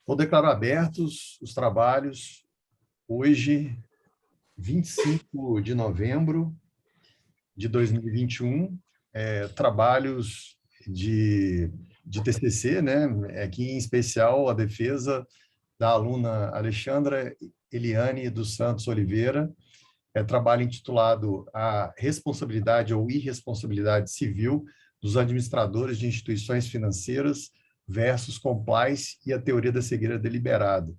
Vou declarar abertos os trabalhos hoje, 25 de novembro de 2021, trabalhos de TCC, né? Aqui em especial a defesa da aluna Alexandra Eliane dos Santos Oliveira, trabalho intitulado A Responsabilidade ou Irresponsabilidade Civil dos Administradores de Instituições Financeiras versus Compliance e a Teoria da Cegueira Deliberada.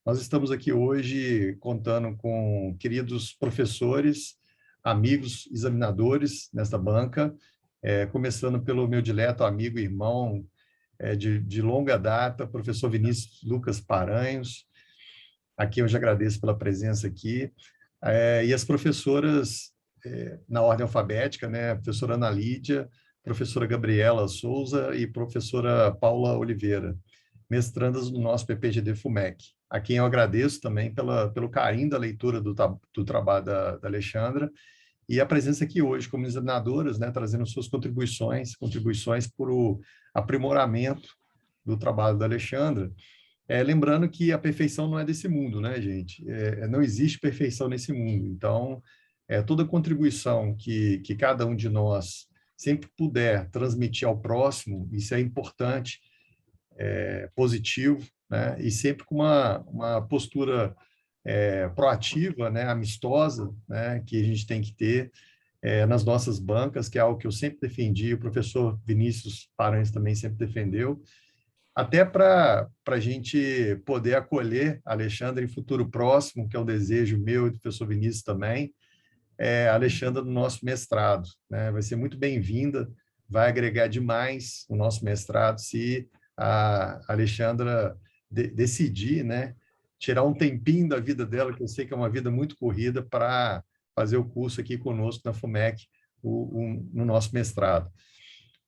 Nós estamos aqui hoje contando com queridos professores, amigos, examinadores nesta banca, começando pelo meu dileto amigo e irmão de longa data, professor Vinícius Lucas Paranhos, a quem eu já agradeço pela presença aqui, e as professoras na ordem alfabética, né? A professora Ana Lídia, professora Gabriela Souza e professora Paula Oliveira, mestrandas do nosso PPGD FUMEC, a quem eu agradeço também pelo carinho da leitura do trabalho da Alexandra e a presença aqui hoje como examinadoras, né, trazendo suas contribuições para o aprimoramento do trabalho da Alexandra. Lembrando que a perfeição não é desse mundo, né, gente? Não existe perfeição nesse mundo. Então, toda contribuição que cada um de nós sempre puder transmitir ao próximo, isso é importante, positivo, né? E sempre com uma postura proativa, né, amistosa, né, que a gente tem que ter nas nossas bancas, que é algo que eu sempre defendi, o professor Vinícius Paranhos também sempre defendeu, até para a gente poder acolher a Alexandra em futuro próximo, que é um desejo meu e do professor Vinícius também, a Alexandra no nosso mestrado, né? Vai ser muito bem-vinda, vai agregar demais o nosso mestrado se a Alexandra decidir, né, tirar um tempinho da vida dela, que eu sei que é uma vida muito corrida, para fazer o curso aqui conosco na FUMEC, no nosso mestrado.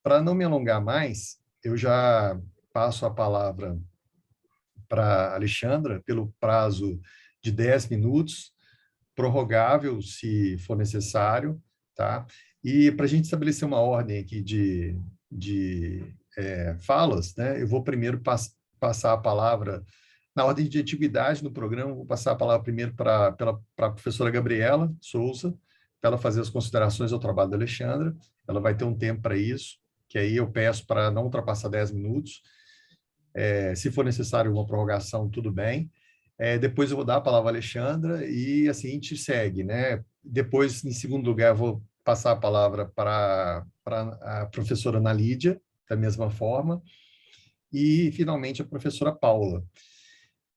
Para não me alongar mais, eu já passo a palavra para a Alexandra pelo prazo de 10 minutos, prorrogável se for necessário, tá? E para a gente estabelecer uma ordem aqui de falas, né? Eu vou primeiro passar a palavra na ordem de antiguidade no programa, vou passar a palavra primeiro para a professora Gabriela Souza, para ela fazer as considerações ao trabalho da Alexandra. Ela vai ter um tempo para isso, que aí eu peço para não ultrapassar 10 minutos. Se for necessário uma prorrogação, tudo bem. Depois eu vou dar a palavra à Alexandra e assim a gente segue, né? Depois, em segundo lugar, eu vou passar a palavra para a professora Ana Lídia, da mesma forma, e, finalmente, a professora Paula.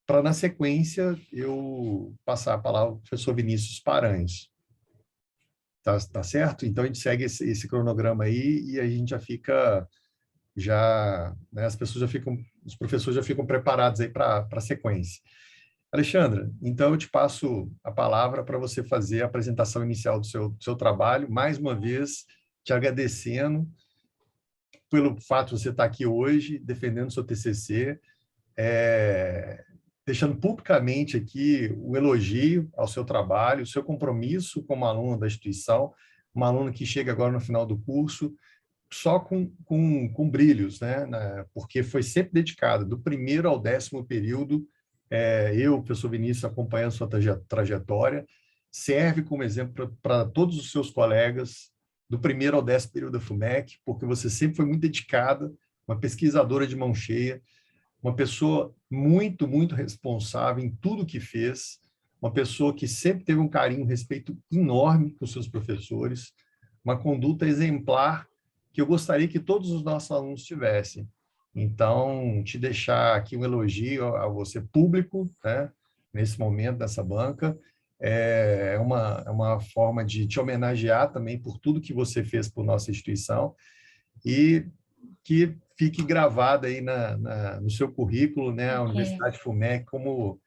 Para, na sequência, eu passar a palavra ao professor Vinícius Paranhos. Tá certo? Então, a gente segue esse cronograma aí e a gente já fica, né, os professores já ficam preparados aí para a sequência. Alexandra, então eu te passo a palavra para você fazer a apresentação inicial do seu trabalho, mais uma vez te agradecendo pelo fato de você estar aqui hoje defendendo o seu TCC, deixando publicamente aqui o elogio ao seu trabalho, o seu compromisso como aluna da instituição, uma aluna que chega agora no final do curso só com brilhos, né? Porque foi sempre dedicada, do primeiro ao 10º período, eu, professor Vinícius, acompanhando sua trajetória, serve como exemplo para todos os seus colegas, do primeiro ao 10º período da FUMEC, porque você sempre foi muito dedicada, uma pesquisadora de mão cheia, uma pessoa muito, muito responsável em tudo que fez, uma pessoa que sempre teve um carinho, um respeito enorme com seus professores, uma conduta exemplar que eu gostaria que todos os nossos alunos tivessem. Então, te deixar aqui um elogio a você público, né, nesse momento, dessa banca, é uma forma de te homenagear também por tudo que você fez por nossa instituição e que fique gravada aí no seu currículo, né, a Universidade FUMEC como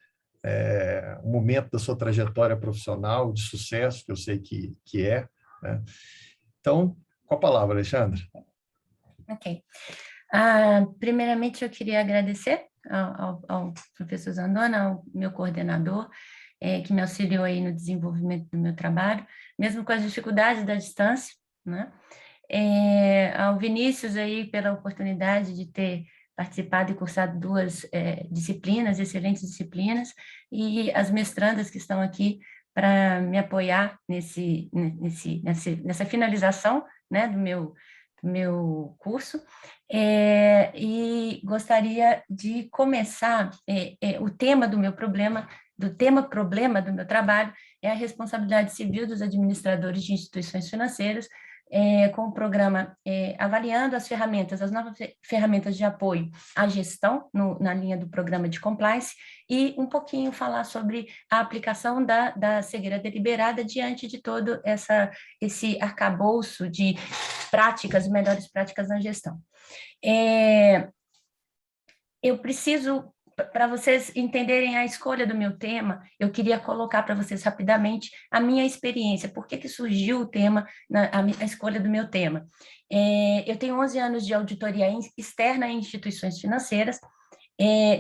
um momento da sua trajetória profissional de sucesso, que eu sei que é, né? Então, com a palavra, Alexandre. Ok. Primeiramente, eu queria agradecer ao professor Zandona, ao meu coordenador, que me auxiliou aí no desenvolvimento do meu trabalho, mesmo com as dificuldades da distância, né? Ao Vinícius aí pela oportunidade de ter participado e cursado duas disciplinas, excelentes disciplinas, e as mestrandas que estão aqui para me apoiar nessa finalização, né, do meu curso, e gostaria de começar o tema do meu problema, problema do meu trabalho, é a responsabilidade civil dos administradores de instituições financeiras, com o programa avaliando as novas ferramentas de apoio à gestão, na linha do programa de compliance, e um pouquinho falar sobre a aplicação da cegueira deliberada diante de todo esse arcabouço de práticas, melhores práticas na gestão. Eu preciso, para vocês entenderem a escolha do meu tema, eu queria colocar para vocês rapidamente a minha experiência, por que surgiu o tema, a escolha do meu tema. Eu tenho 11 anos de auditoria externa em instituições financeiras,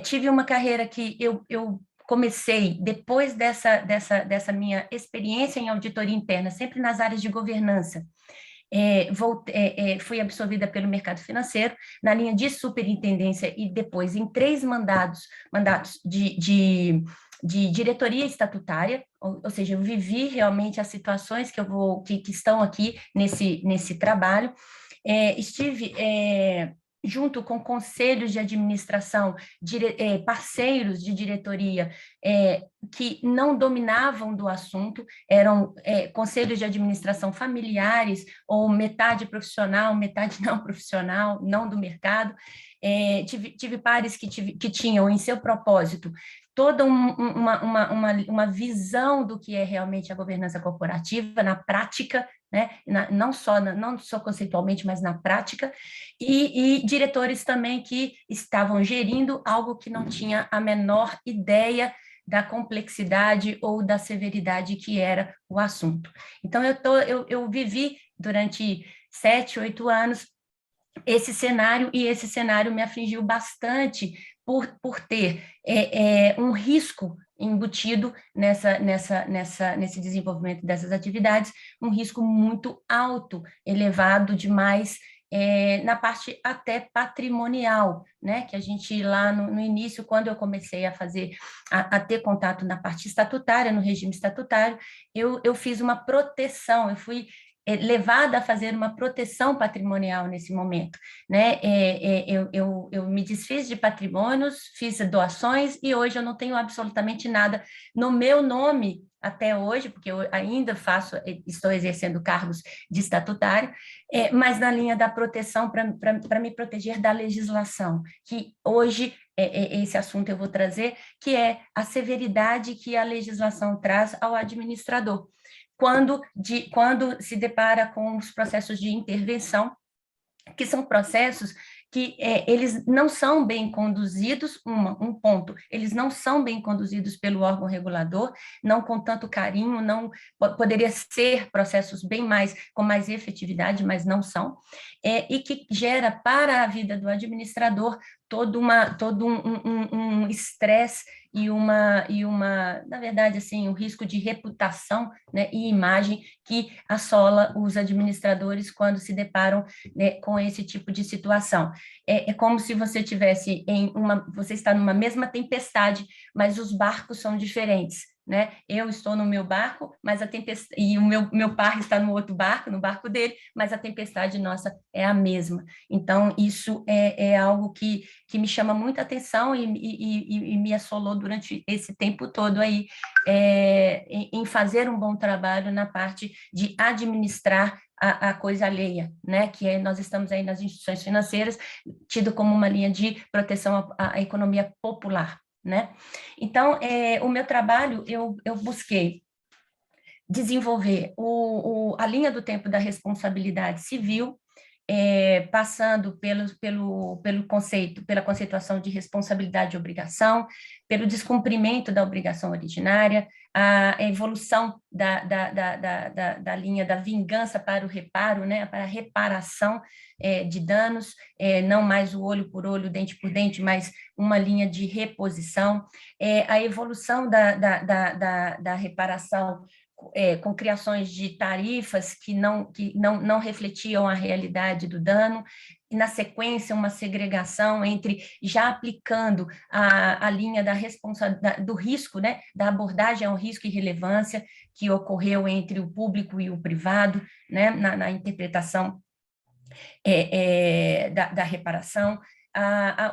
tive uma carreira que eu comecei, depois dessa minha experiência em auditoria interna, sempre nas áreas de governança, fui absorvida pelo mercado financeiro, na linha de superintendência e depois em 3 mandatos de diretoria estatutária, ou seja, eu vivi realmente as situações que estão aqui nesse trabalho. Estive junto com conselhos de administração, parceiros de diretoria que não dominavam do assunto, eram conselhos de administração familiares, ou metade profissional, metade não profissional, não do mercado. Tive pares que tinham em seu propósito toda uma visão do que é realmente a governança corporativa na prática, né? Não só conceitualmente, mas na prática, e diretores também que estavam gerindo algo que não tinha a menor ideia da complexidade ou da severidade que era o assunto. Então, eu vivi durante 7, 8 anos esse cenário, e esse cenário me afligiu bastante por ter um risco embutido nesse desenvolvimento dessas atividades, um risco muito alto, elevado demais, na parte até patrimonial, né? Que a gente lá no início, quando eu comecei a ter contato na parte estatutária, no regime estatutário, eu fiz uma proteção, eu fui levada a fazer uma proteção patrimonial nesse momento, né? Eu me desfiz de patrimônios, fiz doações, e hoje eu não tenho absolutamente nada no meu nome até hoje, porque eu ainda estou exercendo cargos de estatutário, mas na linha da proteção, para me proteger da legislação, que hoje, esse assunto eu vou trazer, que é a severidade que a legislação traz ao administrador, quando se depara com os processos de intervenção, que são processos que eles não são bem conduzidos, um ponto, eles não são bem conduzidos pelo órgão regulador, não com tanto carinho, não poderia ser processos com mais efetividade, mas não são, e que gera para a vida do administrador todo um estresse e na verdade, assim, um risco de reputação, né, e imagem que assola os administradores quando se deparam, né, com esse tipo de situação. É como se você você está numa mesma tempestade, mas os barcos são diferentes, né? Eu estou no meu barco, mas a tempestade, e o meu par está no outro barco, no barco dele, mas a tempestade nossa é a mesma. Então, isso é algo que me chama muita atenção e me assolou durante esse tempo todo aí, em fazer um bom trabalho na parte de administrar a coisa alheia, né? Que nós estamos aí nas instituições financeiras, tido como uma linha de proteção à economia popular, né? Então, o meu trabalho, eu busquei desenvolver a linha do tempo da responsabilidade civil, passando pelo conceito, pela conceituação de responsabilidade e obrigação, pelo descumprimento da obrigação originária, a evolução da linha da vingança para o reparo, né, para a reparação de danos, não mais o olho por olho, dente por dente, mas uma linha de reposição, a evolução da reparação com criações de tarifas que não refletiam a realidade do dano, e, na sequência, uma segregação entre já aplicando a linha do risco, né, da abordagem ao risco e relevância que ocorreu entre o público e o privado, né, na interpretação da reparação,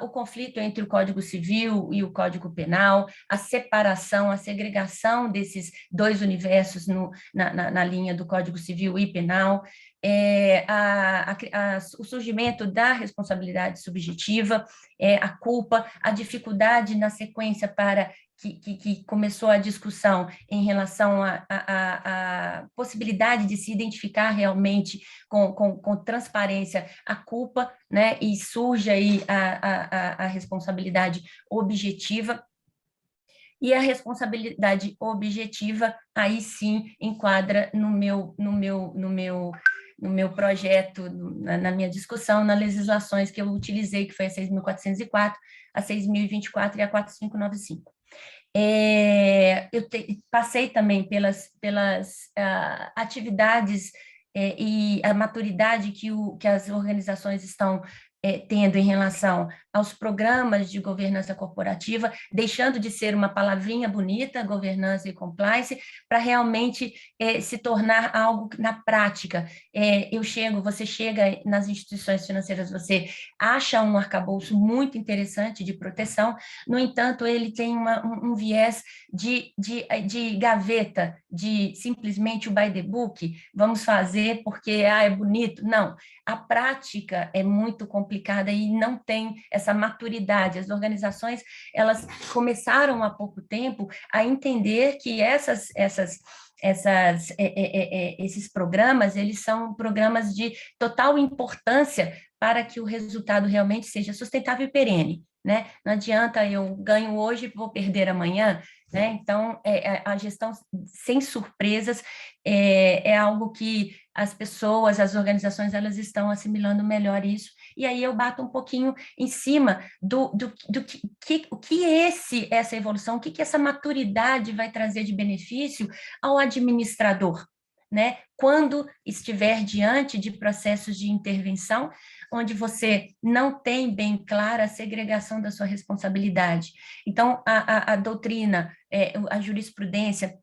o conflito entre o Código Civil e o Código Penal, a separação, a segregação desses dois universos na linha do Código Civil e Penal, o surgimento da responsabilidade subjetiva, a culpa, a dificuldade na sequência para que começou a discussão em relação à possibilidade de se identificar realmente com transparência a culpa, né, e surge aí a responsabilidade objetiva. E a responsabilidade objetiva, aí sim, enquadra no meu projeto, na minha discussão, nas legislações que eu utilizei, que foi a 6.404, a 6.024 e a 4.595. Eu passei também pelas atividades e a maturidade que as organizações estão tendo em relação aos programas de governança corporativa, deixando de ser uma palavrinha bonita, governança e compliance, para realmente se tornar algo na prática. Você chega nas instituições financeiras, você acha um arcabouço muito interessante de proteção, no entanto, ele tem um viés de gaveta, de simplesmente o by the book, vamos fazer porque é bonito. Não, a prática é muito complicada e não tem essa maturidade. As organizações, elas começaram há pouco tempo a entender que esses programas, eles são programas de total importância para que o resultado realmente seja sustentável e perene, né? Não adianta eu ganho hoje e vou perder amanhã, né? Então, a gestão sem surpresas é algo que as pessoas, as organizações, elas estão assimilando melhor isso, e aí eu bato um pouquinho em cima do que essa evolução, o que essa maturidade vai trazer de benefício ao administrador, né? Quando estiver diante de processos de intervenção, onde você não tem bem clara a segregação da sua responsabilidade. Então, a doutrina, a jurisprudência,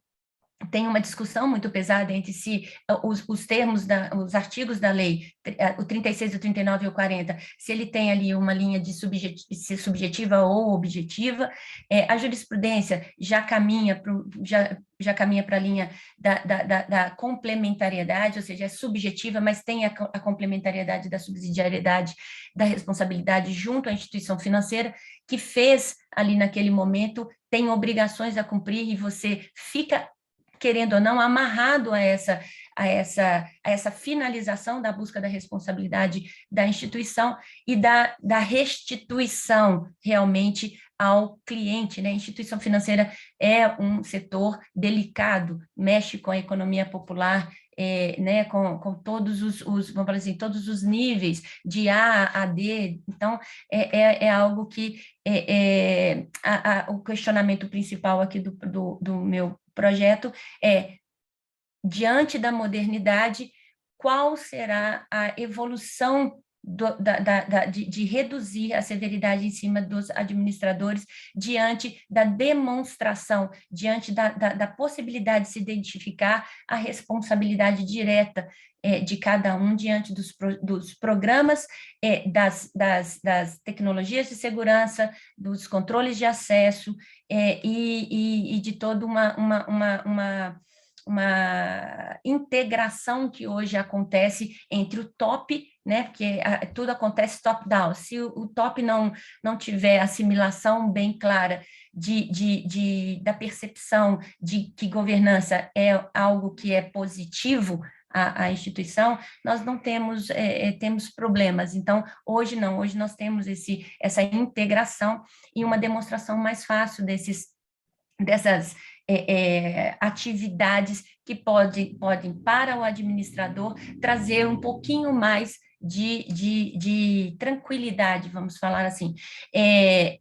tem uma discussão muito pesada entre si, os termos, os artigos da lei, o 36, o 39 e o 40, se ele tem ali uma linha de subjetiva ou objetiva. A jurisprudência já caminha para a linha da complementariedade, ou seja, é subjetiva, mas tem a complementariedade da subsidiariedade, da responsabilidade junto à instituição financeira, que fez ali naquele momento, tem obrigações a cumprir, e você fica, querendo ou não, amarrado a essa finalização da busca da responsabilidade da instituição e da restituição realmente ao cliente, né? A instituição financeira é um setor delicado, mexe com a economia popular, né, com todos vamos falar assim, todos os níveis, de A a D. Então, é algo que o questionamento principal aqui do meu projeto diante da modernidade, qual será a evolução de reduzir a severidade em cima dos administradores diante da demonstração, diante da possibilidade de se identificar a responsabilidade direta de cada um diante dos programas, das tecnologias de segurança, dos controles de acesso, e de toda uma integração que hoje acontece entre o top, né, porque tudo acontece top-down. Se o top não tiver assimilação bem clara da percepção de que governança é algo que é positivo à instituição, nós não temos problemas. Então, hoje não, hoje nós temos essa integração e uma demonstração mais fácil dessas atividades que podem, para o administrador, trazer um pouquinho mais de tranquilidade, vamos falar assim.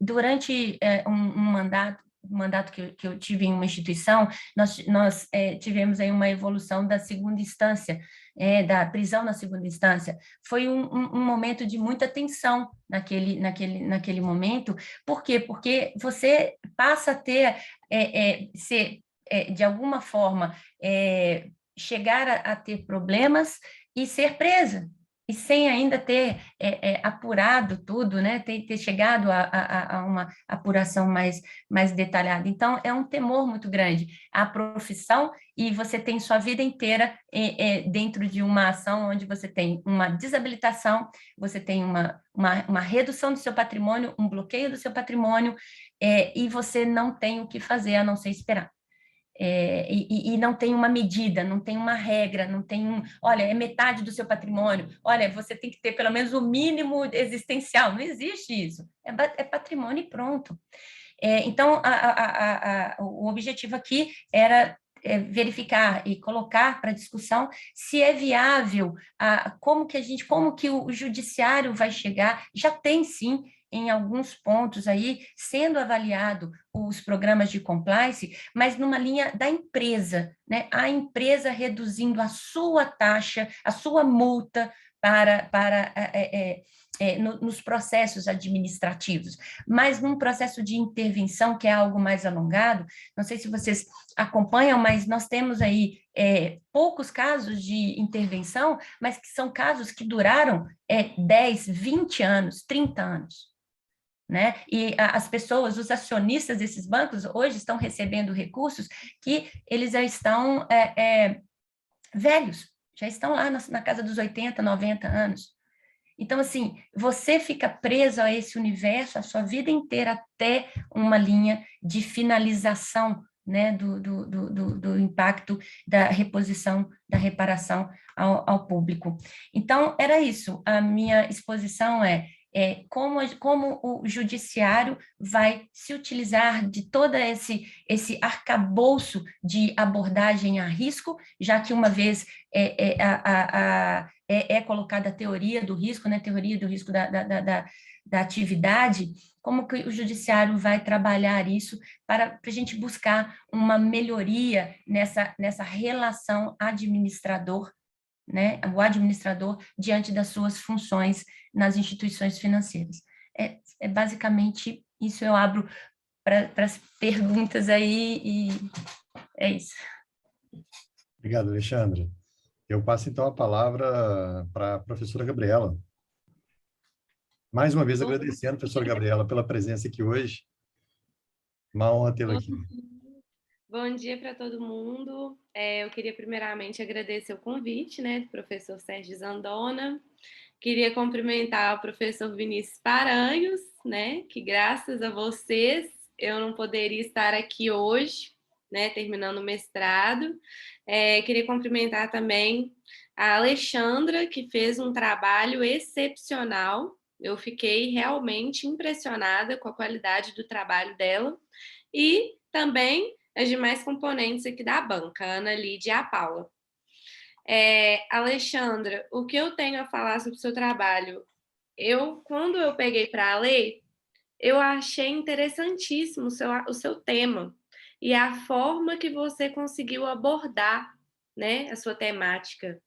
Durante um mandato, mandato que eu tive em uma instituição, nós tivemos aí uma evolução da segunda instância, da prisão na segunda instância. Foi um momento de muita tensão naquele momento. Por quê? Porque você passa a ter, de alguma forma, chegar a ter problemas e ser presa, e sem ainda ter apurado tudo, né? ter chegado a uma apuração mais detalhada. Então, é um temor muito grande a profissão, e você tem sua vida inteira dentro de uma ação onde você tem uma desabilitação, você tem uma redução do seu patrimônio, um bloqueio do seu patrimônio, e você não tem o que fazer a não ser esperar. E não tem uma medida, não tem uma regra, não tem olha, é metade do seu patrimônio, olha, você tem que ter pelo menos o mínimo existencial, não existe isso, é patrimônio e pronto. Então, o objetivo aqui era verificar e colocar para discussão se é viável, como que o judiciário vai chegar, já tem sim, em alguns pontos aí, sendo avaliado os programas de compliance, mas numa linha da empresa, né? A empresa reduzindo a sua taxa, a sua multa nos processos administrativos, mas num processo de intervenção, que é algo mais alongado. Não sei se vocês acompanham, mas nós temos aí poucos casos de intervenção, mas que são casos que duraram 10, 20 anos, 30 anos. Né? E as pessoas, os acionistas desses bancos, hoje estão recebendo recursos que eles já estão velhos, já estão lá na casa dos 80, 90 anos. Então, assim, você fica preso a esse universo a sua vida inteira até uma linha de finalização, né, do impacto da reposição, da reparação ao público. Então, era isso. A minha exposição como o judiciário vai se utilizar de todo esse arcabouço de abordagem a risco, já que uma vez colocada a teoria do risco, né, teoria do risco da atividade, como que o judiciário vai trabalhar isso para a gente buscar uma melhoria nessa relação administrador, né, o administrador diante das suas funções nas instituições financeiras. Basicamente isso. Eu abro para as perguntas aí, e é isso. Obrigado, Alexandre. Eu passo, então, a palavra para a professora Gabriela. Mais uma vez, agradecendo, professora Gabriela, pela presença aqui hoje. Uma honra tê-la aqui. Bom dia para todo mundo. Eu queria primeiramente agradecer o convite, né, do professor Sérgio Zandona. Queria cumprimentar o professor Vinícius Paranhos, né, que graças a vocês eu não poderia estar aqui hoje, né, terminando o mestrado. Queria cumprimentar também a Alexandra, que fez um trabalho excepcional. Eu fiquei realmente impressionada com a qualidade do trabalho dela. E também as demais componentes aqui da banca, a Ana Lídia e a Paula. Alexandra, o que eu tenho a falar sobre o seu trabalho? Quando eu peguei para ler, eu achei interessantíssimo o seu tema e a forma que você conseguiu abordar, né, a sua temática.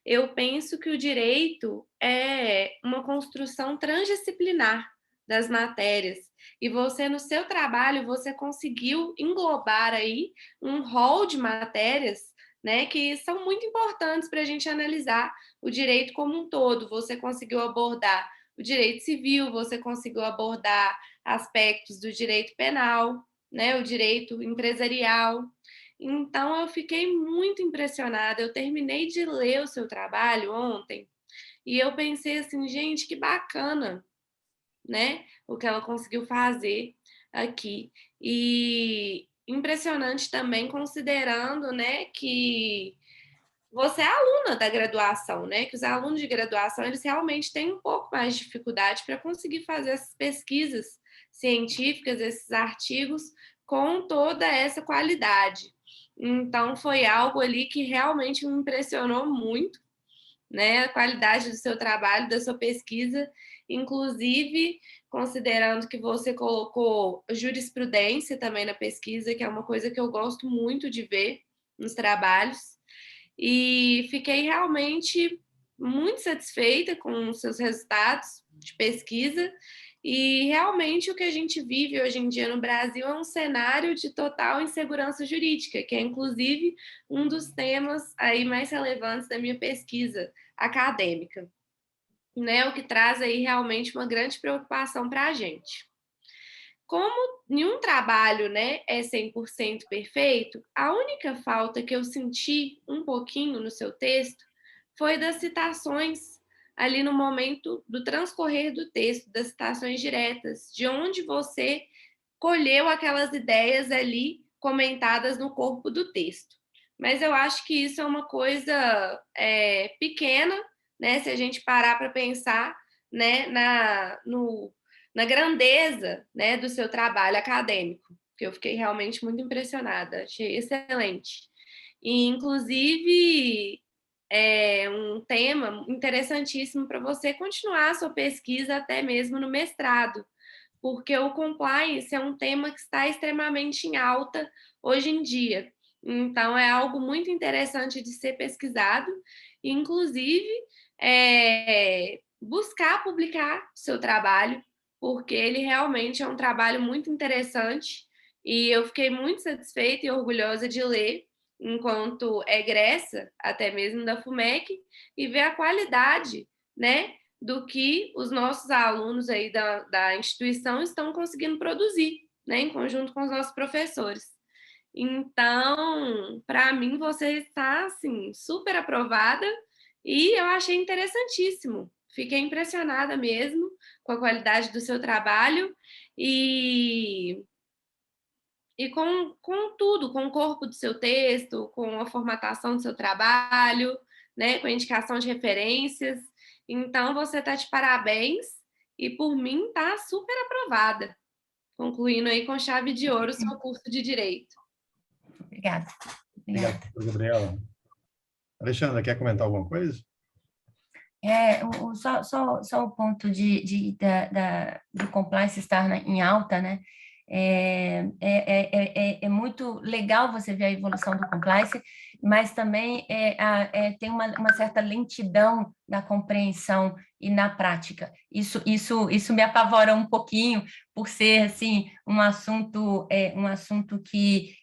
Eu penso que o direito é uma construção transdisciplinar das matérias. E você, no seu trabalho, você conseguiu englobar aí um rol de matérias, né, que são muito importantes para a gente analisar o direito como um todo. Você conseguiu abordar o direito civil, você conseguiu abordar aspectos do direito penal, né, o direito empresarial. Então, eu fiquei muito impressionada. Eu terminei de ler o seu trabalho ontem e eu pensei assim, gente, que bacana, né? O que ela conseguiu fazer aqui. E impressionante também, considerando, né, que você é aluna da graduação, né? Que os alunos de graduação, eles realmente têm um pouco mais de dificuldade para conseguir fazer essas pesquisas científicas, esses artigos, com toda essa qualidade. Então, foi algo ali que realmente me impressionou muito, né? A qualidade do seu trabalho, da sua pesquisa, inclusive considerando que você colocou jurisprudência também na pesquisa, que é uma coisa que eu gosto muito de ver nos trabalhos, e fiquei realmente muito satisfeita com os seus resultados de pesquisa, e realmente o que a gente vive hoje em dia no Brasil é um cenário de total insegurança jurídica, que é inclusive um dos temas aí mais relevantes da minha pesquisa acadêmica, né? O que traz aí realmente uma grande preocupação para a gente. Como nenhum trabalho, né, é 100% perfeito, a única falta que eu senti um pouquinho no seu texto foi das citações ali no momento do transcorrer do texto, das citações diretas, de onde você colheu aquelas ideias ali comentadas no corpo do texto. Mas eu acho que isso é uma coisa pequena, né, se a gente parar para pensar, né, na grandeza, né, do seu trabalho acadêmico, que eu fiquei realmente muito impressionada, achei excelente. E, inclusive, é um tema interessantíssimo para você continuar a sua pesquisa até mesmo no mestrado, porque o compliance é um tema que está extremamente em alta hoje em dia. Então, é algo muito interessante de ser pesquisado, e, inclusive, buscar publicar seu trabalho, porque ele realmente é um trabalho muito interessante, e eu fiquei muito satisfeita e orgulhosa de ler, enquanto egressa, até mesmo da FUMEC, e ver a qualidade, né, do que os nossos alunos aí da instituição estão conseguindo produzir, né, em conjunto com os nossos professores. Então, para mim, você está, assim, super aprovada, e eu achei interessantíssimo. Fiquei impressionada mesmo com a qualidade do seu trabalho e com tudo, com o corpo do seu texto, com a formatação do seu trabalho, né, com a indicação de referências. Então, você está de parabéns, e por mim está super aprovada, concluindo aí com chave de ouro o seu curso de Direito. Obrigada. Obrigado, professora Gabriela. Alexandra, quer comentar alguma coisa? Só o ponto do compliance estar em alta, né? É muito legal você ver a evolução do compliance, mas também tem uma certa lentidão na compreensão e na prática. Isso me apavora um pouquinho, por ser assim um assunto que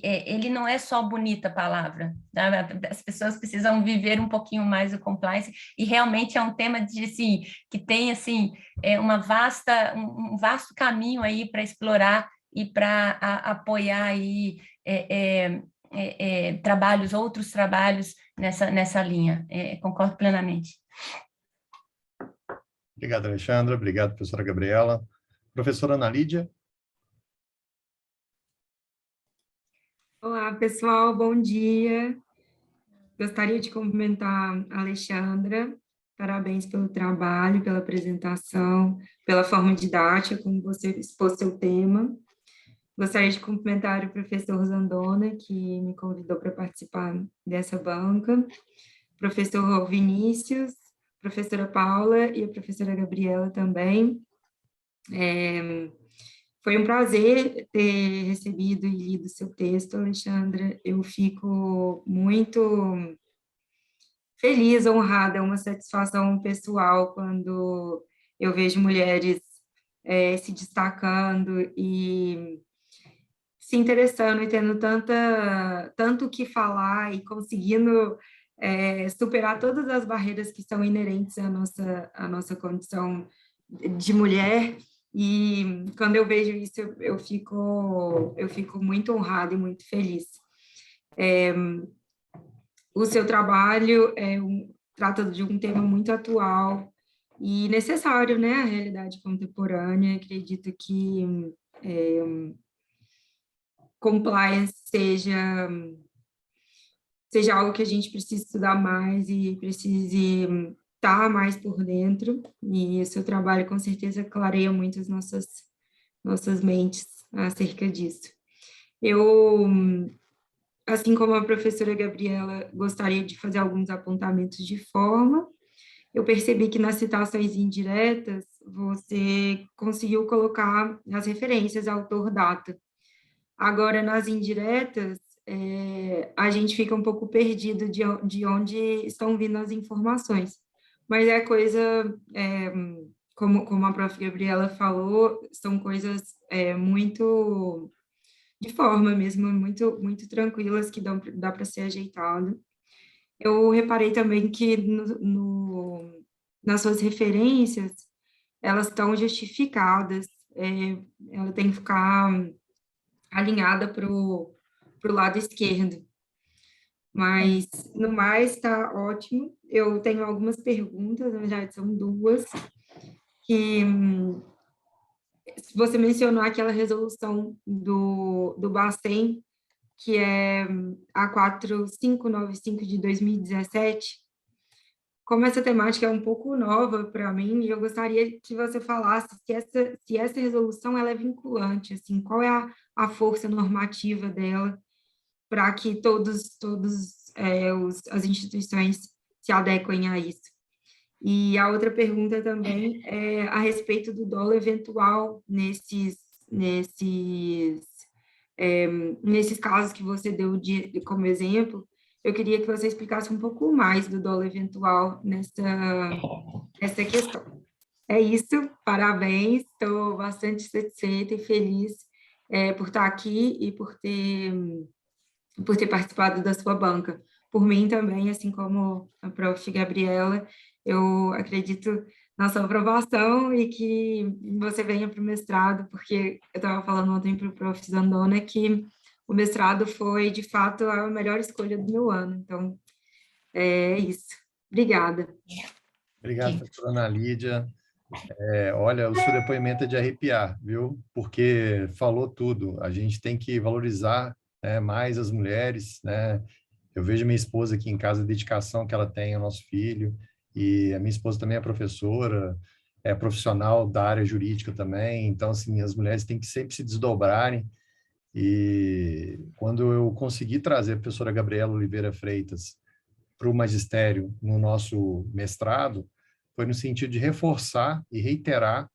ele não é só bonita palavra, tá? As pessoas precisam viver um pouquinho mais o compliance, e realmente é um tema assim, que tem assim, um vasto caminho aí para explorar e para apoiar aí, outros trabalhos nessa linha. Concordo plenamente. Obrigado, Alexandra. Obrigado, professora Gabriela. Professora Ana Lídia. Olá, pessoal, bom dia. Gostaria de cumprimentar a Alexandra. Parabéns pelo trabalho, pela apresentação, pela forma didática, como você expôs seu tema. Gostaria de cumprimentar o professor Zandona, que me convidou para participar dessa banca, professor Vinícius, professora Paula e a professora Gabriela também. Foi um prazer ter recebido e lido seu texto, Alexandra. Eu fico muito feliz, honrada, é uma satisfação pessoal quando eu vejo mulheres se destacando e se interessando e tendo tanto o que falar e conseguindo superar todas as barreiras que são inerentes à nossa condição de mulher. E quando eu vejo isso, eu fico muito honrada e muito feliz. O seu trabalho trata de um tema muito atual e necessário, né, à realidade contemporânea. Acredito que compliance seja algo que a gente precisa estudar mais e precise estar mais por dentro, e o seu trabalho com certeza clareia muito as nossas mentes acerca disso. Eu, assim como a professora Gabriela, gostaria de fazer alguns apontamentos de forma. Eu percebi que nas citações indiretas, você conseguiu colocar as referências, autor, data. Agora, nas indiretas, a gente fica um pouco perdido de onde estão vindo as informações. Mas é coisa, como a prof. Gabriela falou, são coisas muito de forma mesmo, muito tranquilas, que dá para ser ajeitado. Eu reparei também que nas suas referências, elas estão justificadas, ela tem que ficar alinhada para o lado esquerdo. Mas, no mais, está ótimo. Eu tenho algumas perguntas, na verdade, são duas, que você mencionou aquela resolução do Bacen, que é a 4595 de 2017. Como essa temática é um pouco nova para mim, eu gostaria que você falasse se essa resolução ela é vinculante, assim, qual é a força normativa dela para que as instituições se adequem a isso. E a outra pergunta também é a respeito do dolo eventual nesses casos que você deu como exemplo. Eu queria que você explicasse um pouco mais do dolo eventual nessa questão. É isso, parabéns, estou bastante satisfeita e feliz por estar aqui e por ter participado da sua banca. Por mim também, assim como a prof. Gabriela, eu acredito na sua aprovação e que você venha para o mestrado, porque eu estava falando ontem para o prof. Zandona que o mestrado foi, de fato, a melhor escolha do meu ano. Então, é isso. Obrigada. Obrigado, professora Ana Lídia. Olha, o seu depoimento é de arrepiar, viu? Porque falou tudo. A gente tem que valorizar, né, mais as mulheres, né? Eu vejo minha esposa aqui em casa, a dedicação que ela tem ao nosso filho, e a minha esposa também é professora, é profissional da área jurídica também, então, assim, as mulheres têm que sempre se desdobrarem, e quando eu consegui trazer a professora Gabriela Oliveira Freitas para o magistério no nosso mestrado, foi no sentido de reforçar e reiterar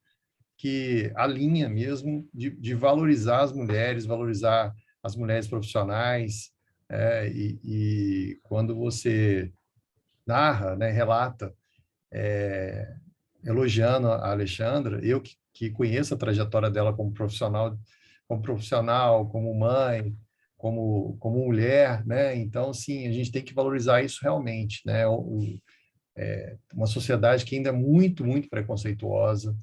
que a linha mesmo de valorizar as mulheres profissionais, e quando você narra, né, relata, elogiando a Alexandra, eu que conheço a trajetória dela como profissional, como mãe, como mulher, né? Então, sim, a gente tem que valorizar isso realmente, né? Uma sociedade que ainda é muito, muito preconceituosa,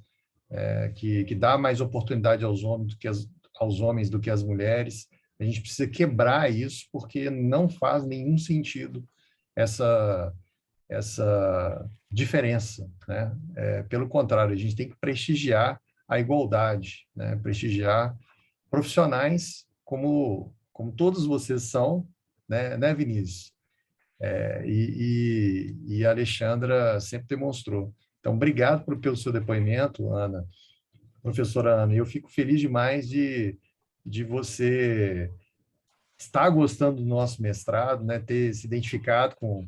que dá mais oportunidade aos homens do que às mulheres. A gente precisa quebrar isso, porque não faz nenhum sentido essa diferença, né? Pelo contrário, a gente tem que prestigiar a igualdade, né? Prestigiar profissionais como todos vocês são, né, Vinícius? E a Alexandra sempre demonstrou. Então, obrigado pelo seu depoimento, Ana, professora Ana. Eu fico feliz demais de você estar gostando do nosso mestrado, né, ter se identificado com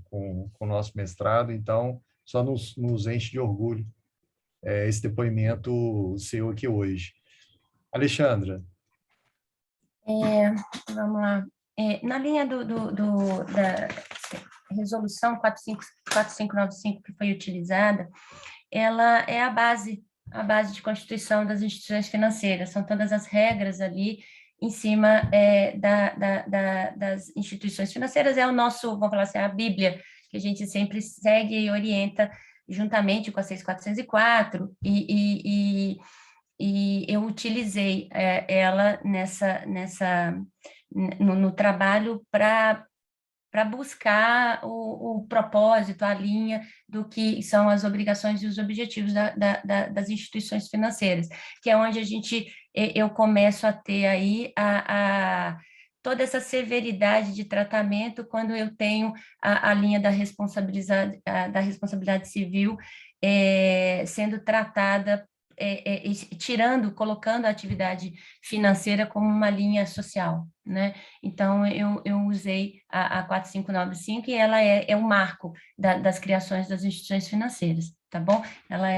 o nosso mestrado. Então, só nos enche de orgulho esse depoimento seu aqui hoje. Alexandra. Vamos lá. Na linha da resolução 4595 que foi utilizada, ela é a base de constituição das instituições financeiras, são todas as regras ali em cima das instituições financeiras, é o nosso, vamos falar assim, a Bíblia, que a gente sempre segue e orienta juntamente com a 6404, e eu utilizei ela no trabalho para buscar o propósito, a linha do que são as obrigações e os objetivos das instituições financeiras, que é onde eu começo a ter aí toda essa severidade de tratamento quando eu tenho a linha da responsabilidade civil sendo tratada, colocando a atividade financeira como uma linha social, né? Então, eu usei a 4595 e ela é o marco das criações das instituições financeiras, tá bom? Ela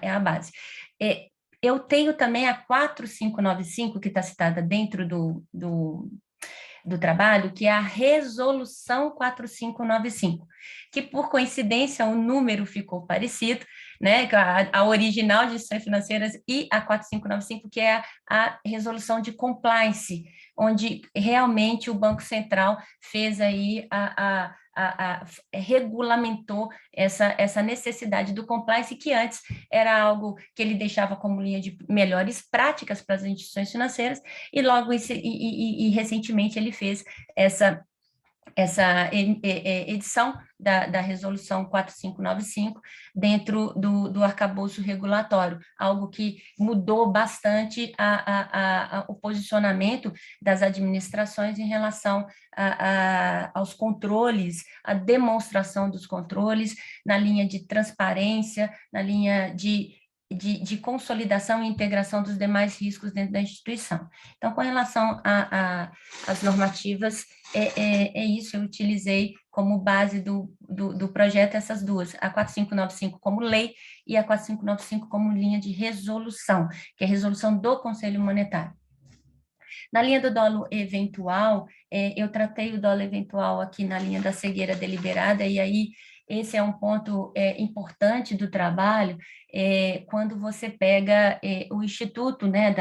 é a base. Eu tenho também a 4595, que está citada dentro do trabalho, que é a Resolução 4595, que, por coincidência, o número ficou parecido, né, a original de instituições financeiras e a 4595, que é a resolução de compliance, onde realmente o Banco Central fez aí regulamentou essa necessidade do compliance, que antes era algo que ele deixava como linha de melhores práticas para as instituições financeiras, e logo recentemente ele fez essa edição da Resolução 4595 dentro do arcabouço regulatório, algo que mudou bastante o posicionamento das administrações em relação aos controles, a demonstração dos controles, na linha de transparência, na linha de consolidação e integração dos demais riscos dentro da instituição. Então, com relação às normativas, é isso, eu utilizei como base do projeto essas duas, a 4595 como lei e a 4595 como linha de resolução, que é a resolução do Conselho Monetário. Na linha do dolo eventual, eu tratei o dolo eventual aqui na linha da cegueira deliberada, e aí esse é um ponto importante do trabalho, quando você pega o instituto, né,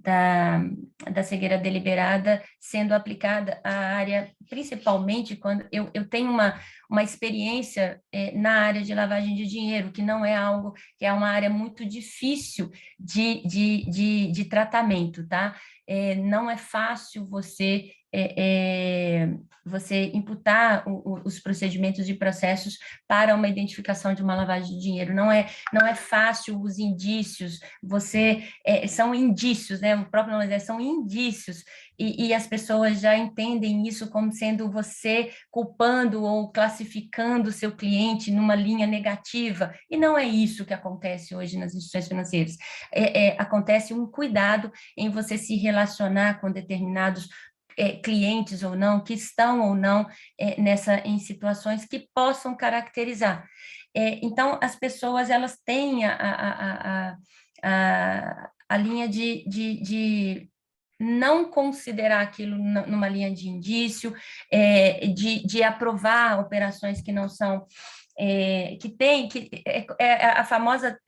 da cegueira deliberada sendo aplicada à área, principalmente quando eu tenho uma experiência na área de lavagem de dinheiro, que não é algo, que é uma área muito difícil de tratamento, tá? Não é fácil você imputar os procedimentos e processos para uma identificação de uma lavagem de dinheiro. Não é fácil os indícios, são indícios, né? O próprio nome são indícios, e as pessoas já entendem isso como sendo você culpando ou classificando o seu cliente numa linha negativa, e não é isso que acontece hoje nas instituições financeiras. Acontece um cuidado em você se relacionar com determinados clientes ou não, que estão ou não em situações que possam caracterizar. Então, as pessoas, elas têm a linha de não considerar aquilo numa linha de indício, de aprovar operações que não são, a famosa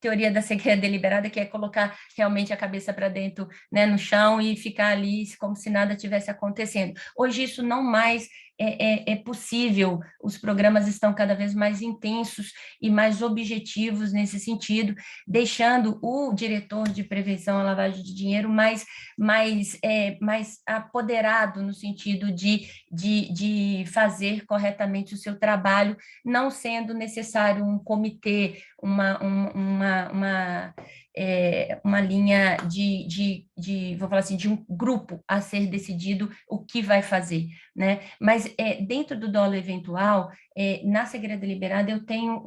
teoria da cegueira deliberada, que é colocar realmente a cabeça para dentro, né, no chão, e ficar ali como se nada tivesse acontecendo. Hoje isso não mais é possível, os programas estão cada vez mais intensos e mais objetivos nesse sentido, deixando o diretor de prevenção à lavagem de dinheiro mais apoderado no sentido de fazer corretamente o seu trabalho, não sendo necessário um comitê, uma linha vou falar assim, de um grupo a ser decidido o que vai fazer, né? Mas dentro do dolo eventual, na cegueira deliberada, eu tenho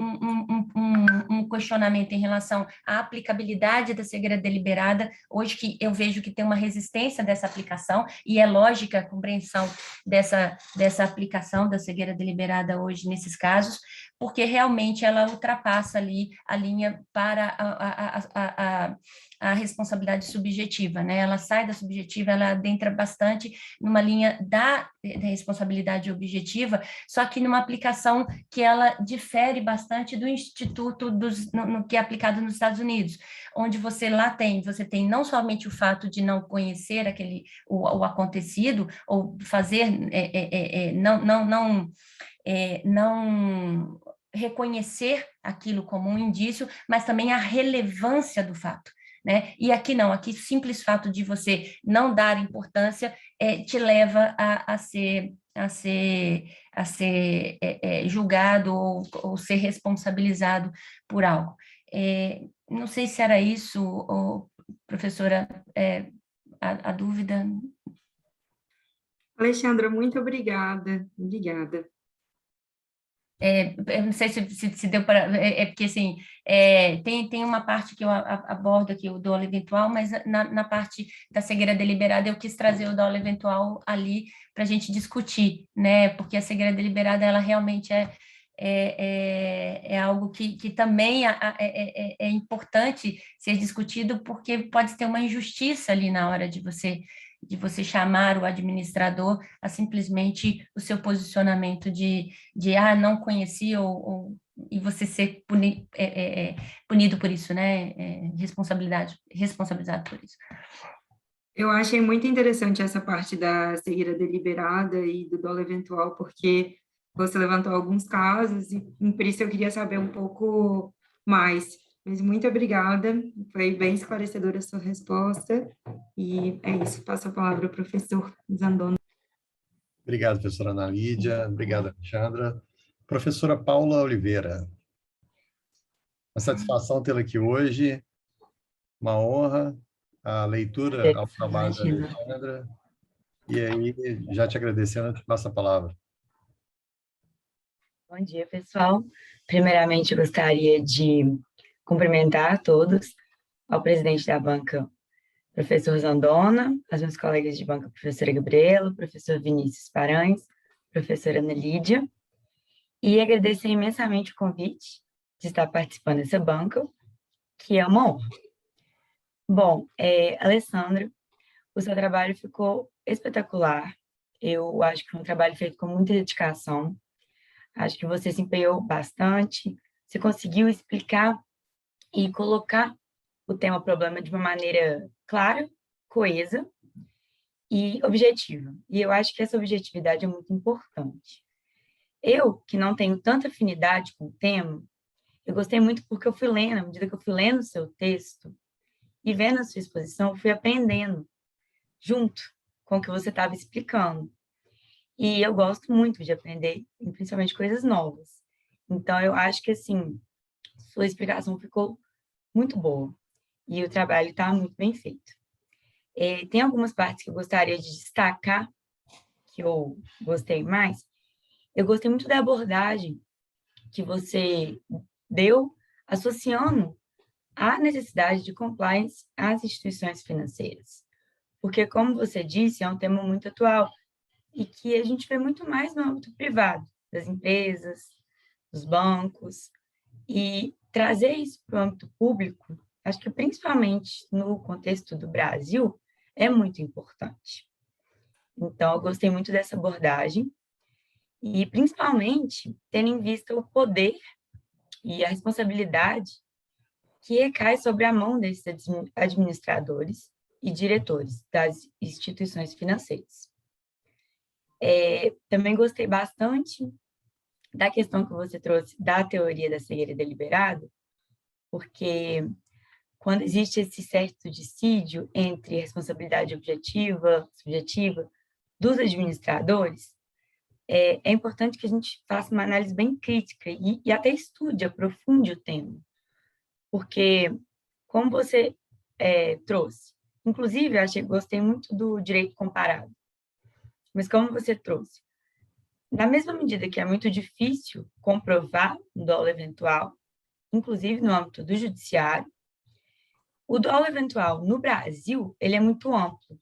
um questionamento em relação à aplicabilidade da cegueira deliberada, hoje que eu vejo que tem uma resistência dessa aplicação, e é lógica a compreensão dessa aplicação da cegueira deliberada hoje nesses casos, porque realmente ela ultrapassa ali a linha para a responsabilidade subjetiva, né? Ela sai da subjetiva, ela adentra bastante numa linha da responsabilidade objetiva, só que numa aplicação que ela difere bastante do instituto no que é aplicado nos Estados Unidos, onde você tem não somente o fato de não conhecer o acontecido, ou fazer, não reconhecer aquilo como um indício, mas também a relevância do fato, né? E aqui não, aqui o simples fato de você não dar importância te leva a ser julgado ou ser responsabilizado por algo. Não sei se era isso, professora, a dúvida. Alexandra, muito obrigada. Obrigada. Eu não sei se deu para... porque, assim, tem uma parte que eu abordo aqui, o dolo eventual, mas na parte da cegueira deliberada eu quis trazer o dolo eventual ali para a gente discutir, né? Porque a cegueira deliberada, ela realmente é algo que também é importante ser discutido, porque pode ter uma injustiça ali na hora de você chamar o administrador a simplesmente o seu posicionamento de não conheci, e você ser punido por isso, né? Responsabilizado por isso. Eu achei muito interessante essa parte da cegueira deliberada e do dolo eventual, porque você levantou alguns casos e por isso eu queria saber um pouco mais. Mas muito obrigada, foi bem esclarecedora a sua resposta. E é isso, passo a palavra ao professor Zandon. Obrigado, professora Ana Lídia. Obrigado, Alexandra. Professora Paula Oliveira. Uma satisfação tê-la aqui hoje. Uma honra a leitura ao trabalho da Alexandra. E aí, já te agradecendo, eu te passo a palavra. Bom dia, pessoal. Primeiramente, eu gostaria de cumprimentar a todos, ao presidente da banca, professor Zandona, aos meus colegas de banca, professora Gabriela, professor Vinícius Paranhos, professora Ana Lídia, e agradecer imensamente o convite de estar participando dessa banca, que é uma honra. Bom, Alessandra, o seu trabalho ficou espetacular. Eu acho que foi um trabalho feito com muita dedicação. Acho que você se empenhou bastante, você conseguiu explicar e colocar o tema problema de uma maneira clara, coesa e objetiva. E eu acho que essa objetividade é muito importante. Eu, que não tenho tanta afinidade com o tema, eu gostei muito porque eu fui lendo, à medida que eu fui lendo o seu texto e vendo a sua exposição, eu fui aprendendo junto com o que você estava explicando. E eu gosto muito de aprender, principalmente coisas novas. Então, eu acho que, assim, sua explicação ficou muito boa e o trabalho está muito bem feito. Tem algumas partes que eu gostaria de destacar, que eu gostei mais. Eu gostei muito da abordagem que você deu, associando a necessidade de compliance às instituições financeiras. Porque, como você disse, é um tema muito atual e que a gente vê muito mais no âmbito privado, das empresas, dos bancos, e trazer isso para o âmbito público, acho que principalmente no contexto do Brasil, é muito importante. Então, eu gostei muito dessa abordagem, e principalmente tendo em vista o poder e a responsabilidade que recai sobre a mão desses administradores e diretores das instituições financeiras. Também gostei bastante da questão que você trouxe da teoria da cegueira deliberada, porque quando existe esse certo dissídio entre responsabilidade objetiva, subjetiva, dos administradores, é importante que a gente faça uma análise bem crítica e até estude, aprofunde o tema. Porque, como você trouxe, inclusive, gostei muito do direito comparado, mas como você trouxe, na mesma medida que é muito difícil comprovar um dolo eventual, inclusive no âmbito do judiciário, o dolo eventual no Brasil, ele é muito amplo.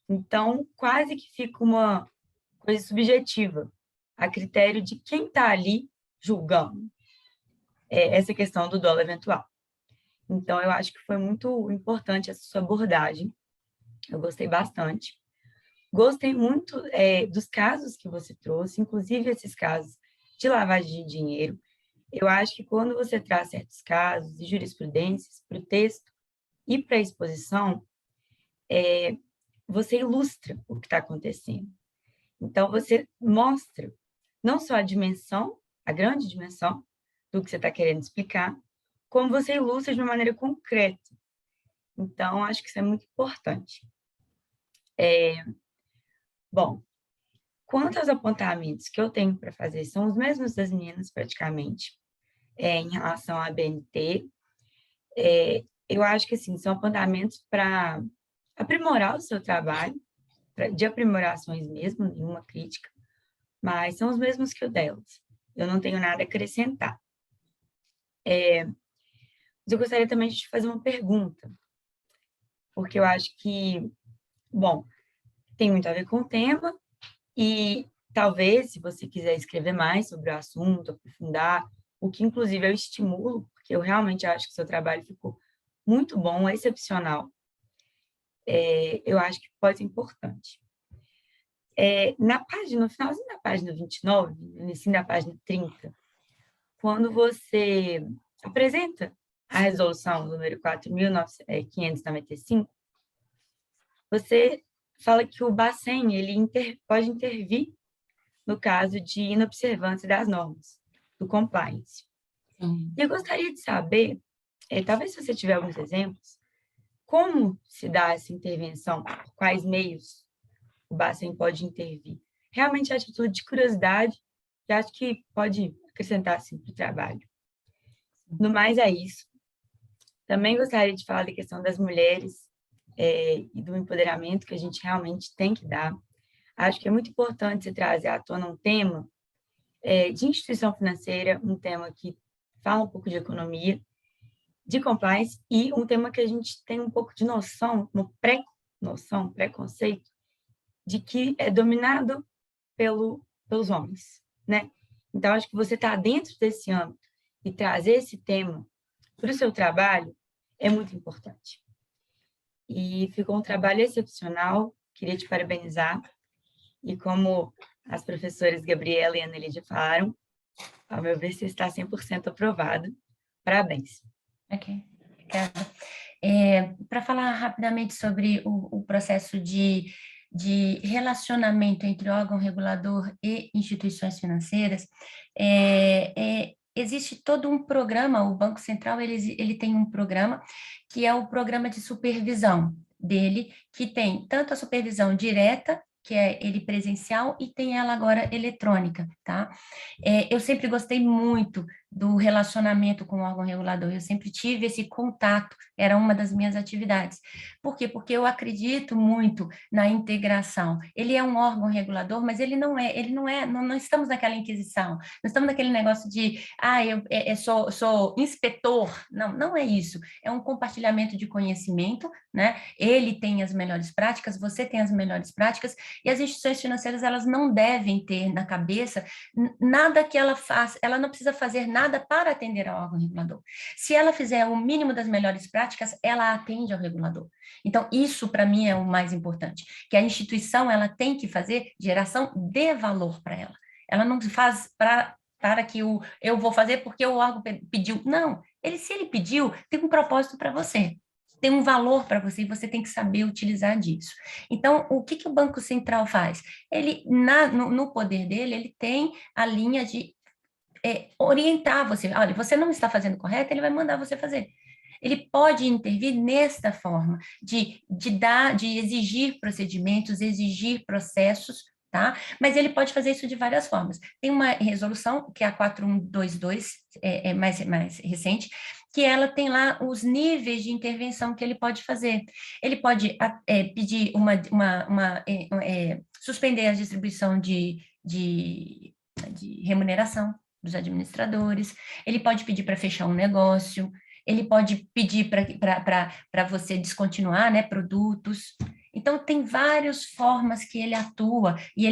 Então, quase que fica uma coisa subjetiva, a critério de quem está ali julgando essa questão do dolo eventual. Então, eu acho que foi muito importante essa sua abordagem. Eu gostei bastante. Gostei muito dos casos que você trouxe, inclusive esses casos de lavagem de dinheiro. Eu acho que quando você traz certos casos e jurisprudências para o texto e para a exposição, você ilustra o que está acontecendo. Então, você mostra não só a dimensão, a grande dimensão do que você está querendo explicar, como você ilustra de uma maneira concreta. Então, acho que isso é muito importante. Bom, quanto aos apontamentos que eu tenho para fazer, são os mesmos das meninas, praticamente, em relação à BNT. Eu acho que, assim, são apontamentos para aprimorar o seu trabalho, de aprimorações mesmo, nenhuma crítica, mas são os mesmos que o delas. Eu não tenho nada a acrescentar. Mas eu gostaria também de te fazer uma pergunta, porque eu acho que, bom, tem muito a ver com o tema, e talvez, se você quiser escrever mais sobre o assunto, aprofundar, o que inclusive eu estimulo, porque eu realmente acho que o seu trabalho ficou muito bom, excepcional, eu acho que pode ser importante. No finalzinho da página 29, no início da página 30, quando você apresenta a resolução número 4.595, você fala que o Bacen pode intervir no caso de inobservância das normas, do compliance. E eu gostaria de saber, talvez se você tiver alguns exemplos, como se dá essa intervenção, quais meios o Bacen pode intervir. Realmente, a atitude de curiosidade, que acho que pode acrescentar assim, para o trabalho. No mais, é isso. Também gostaria de falar da questão das mulheres e do empoderamento que a gente realmente tem que dar. Acho que é muito importante você trazer à tona um tema de instituição financeira, um tema que fala um pouco de economia, de compliance, e um tema que a gente tem um pouco de noção, uma pré-noção, preconceito, de que é dominado pelos homens, né? Então, acho que você está dentro desse âmbito e trazer esse tema para o seu trabalho é muito importante. E ficou um trabalho excepcional, queria te parabenizar. E como as professoras Gabriela e Ana Lídia falaram, ao meu ver, você está 100% aprovado. Parabéns. Ok, obrigada. Para falar rapidamente sobre o processo de relacionamento entre órgão regulador e instituições financeiras, existe todo um programa, o Banco Central ele tem um programa que é o programa de supervisão dele, que tem tanto a supervisão direta, que é ele presencial, e tem ela agora eletrônica, tá? Eu sempre gostei muito do relacionamento com o órgão regulador, eu sempre tive esse contato, era uma das minhas atividades. Por quê? Porque eu acredito muito na integração. Ele é um órgão regulador, mas não estamos naquela inquisição, não estamos naquele negócio de, eu sou inspetor, não é isso, é um compartilhamento de conhecimento, né? Ele tem as melhores práticas, você tem as melhores práticas, e as instituições financeiras, elas não devem ter na cabeça nada que ela faça, ela não precisa fazer nada para atender ao órgão regulador. Se ela fizer o mínimo das melhores práticas, ela atende ao regulador. Então, isso para mim é o mais importante, que a instituição ela tem que fazer geração de valor para ela. Ela não faz para que eu vou fazer porque o órgão pediu. Não, se ele pediu, tem um propósito para você. Tem um valor para você e você tem que saber utilizar disso. Então, o que o Banco Central faz? Ele, no poder dele, ele tem a linha de orientar você. Olha, você não está fazendo correto, ele vai mandar você fazer. Ele pode intervir nesta forma, de exigir procedimentos, exigir processos, tá? Mas ele pode fazer isso de várias formas. Tem uma resolução, que é a 4122, mais recente, que ela tem lá os níveis de intervenção que ele pode fazer. Ele pode pedir suspender a distribuição de remuneração dos administradores, ele pode pedir para fechar um negócio, ele pode pedir para você descontinuar, né, produtos. Então, tem várias formas que ele atua, e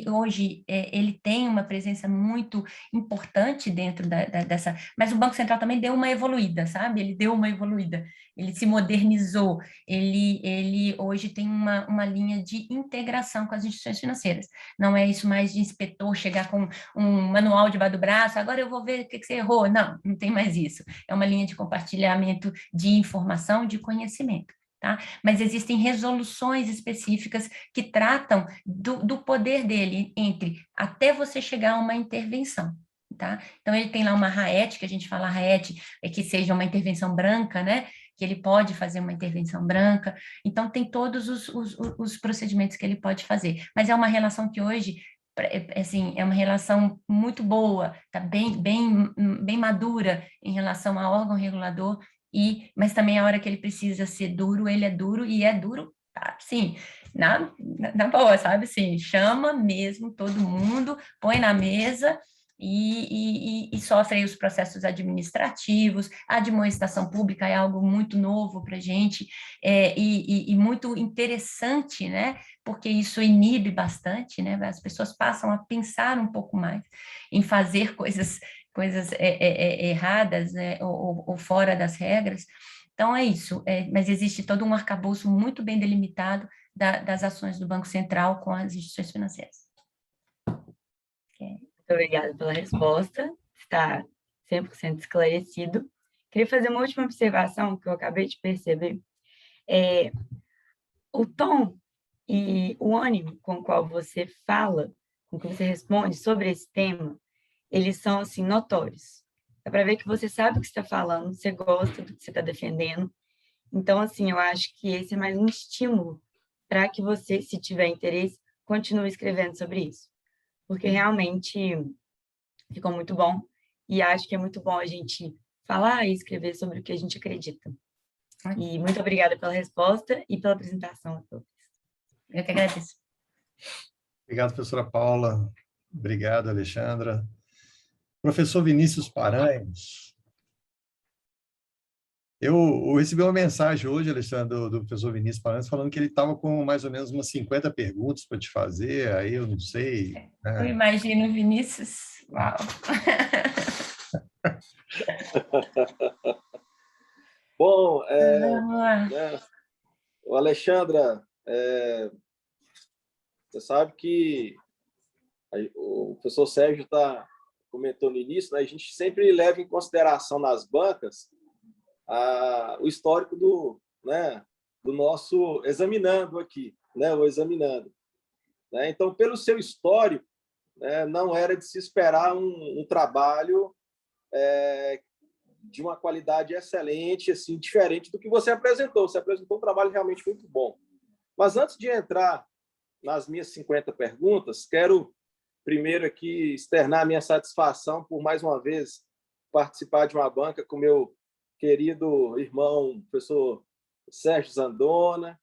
hoje ele tem uma presença muito importante dentro dessa, mas o Banco Central também deu uma evoluída, sabe? Ele deu uma evoluída, ele se modernizou, ele hoje tem uma linha de integração com as instituições financeiras, não é isso mais de inspetor chegar com um manual debaixo do braço, agora eu vou ver o que você errou, não tem mais isso, é uma linha de compartilhamento de informação, de conhecimento. Tá? Mas existem resoluções específicas que tratam do poder dele até você chegar a uma intervenção. Tá? Então, ele tem lá uma RAET, que a gente fala RAET, que seja uma intervenção branca, né? Que ele pode fazer uma intervenção branca. Então, tem todos os procedimentos que ele pode fazer. Mas é uma relação que hoje, assim, é uma relação muito boa, tá bem madura em relação ao órgão regulador, mas também a hora que ele precisa ser duro, ele é duro, e é duro, assim, na boa, sabe, assim, chama mesmo todo mundo, põe na mesa e sofrem os processos administrativos. A administração pública é algo muito novo para a gente, e muito interessante, né? Porque isso inibe bastante, né? As pessoas passam a pensar um pouco mais em fazer coisas erradas, né? ou fora das regras. Então, é isso, mas existe todo um arcabouço muito bem delimitado das ações do Banco Central com as instituições financeiras. Muito obrigada pela resposta, está 100% esclarecido. Queria fazer uma última observação que eu acabei de perceber. O tom e o ânimo com o qual você fala, com que você responde sobre esse tema, eles são, assim, notórios. Dá para ver que você sabe o que você está falando, você gosta do que você está defendendo. Então, assim, eu acho que esse é mais um estímulo para que você, se tiver interesse, continue escrevendo sobre isso. Porque realmente ficou muito bom e acho que é muito bom a gente falar e escrever sobre o que a gente acredita. E muito obrigada pela resposta e pela apresentação a todos. Eu que agradeço. Obrigado, professora Paula. Obrigado, Alexandra. Professor Vinícius Paranhos. Eu recebi uma mensagem hoje, Alexandre, do professor Vinícius Paranhos, falando que ele estava com mais ou menos umas 50 perguntas para te fazer, aí eu não sei. Eu imagino o Vinícius. Uau! Bom, Vamos lá. o Alexandra, você sabe que o professor Sérgio comentou no início, né, a gente sempre leva em consideração nas bancas o histórico do nosso examinando aqui, né, o examinando. Né? Então, pelo seu histórico, né, não era de se esperar um trabalho de uma qualidade excelente, assim, diferente do que você apresentou. Você apresentou um trabalho realmente muito bom. Mas antes de entrar nas minhas 50 perguntas, quero primeiro aqui externar a minha satisfação por, mais uma vez, participar de uma banca com meu querido irmão, professor Sérgio Zandona.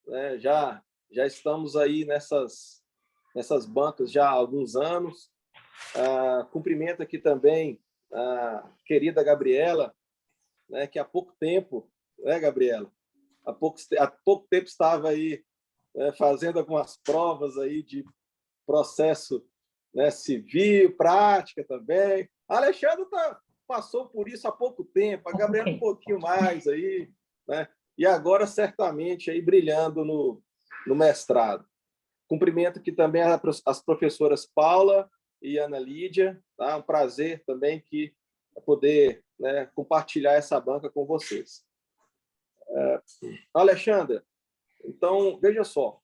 Né? Já estamos aí nessas bancas já há alguns anos. Cumprimento aqui também a querida Gabriela, né, que há pouco tempo, né, Gabriela? Há pouco tempo estava aí, né, fazendo algumas provas aí de processo, né, civil, prática também. A Alexandra passou por isso há pouco tempo, a Gabriela um pouquinho mais aí, né? E agora certamente aí brilhando no mestrado. Cumprimento aqui também as professoras Paula e Ana Lídia, tá? Um prazer também poder, né, compartilhar essa banca com vocês. Alexandra, então, veja só,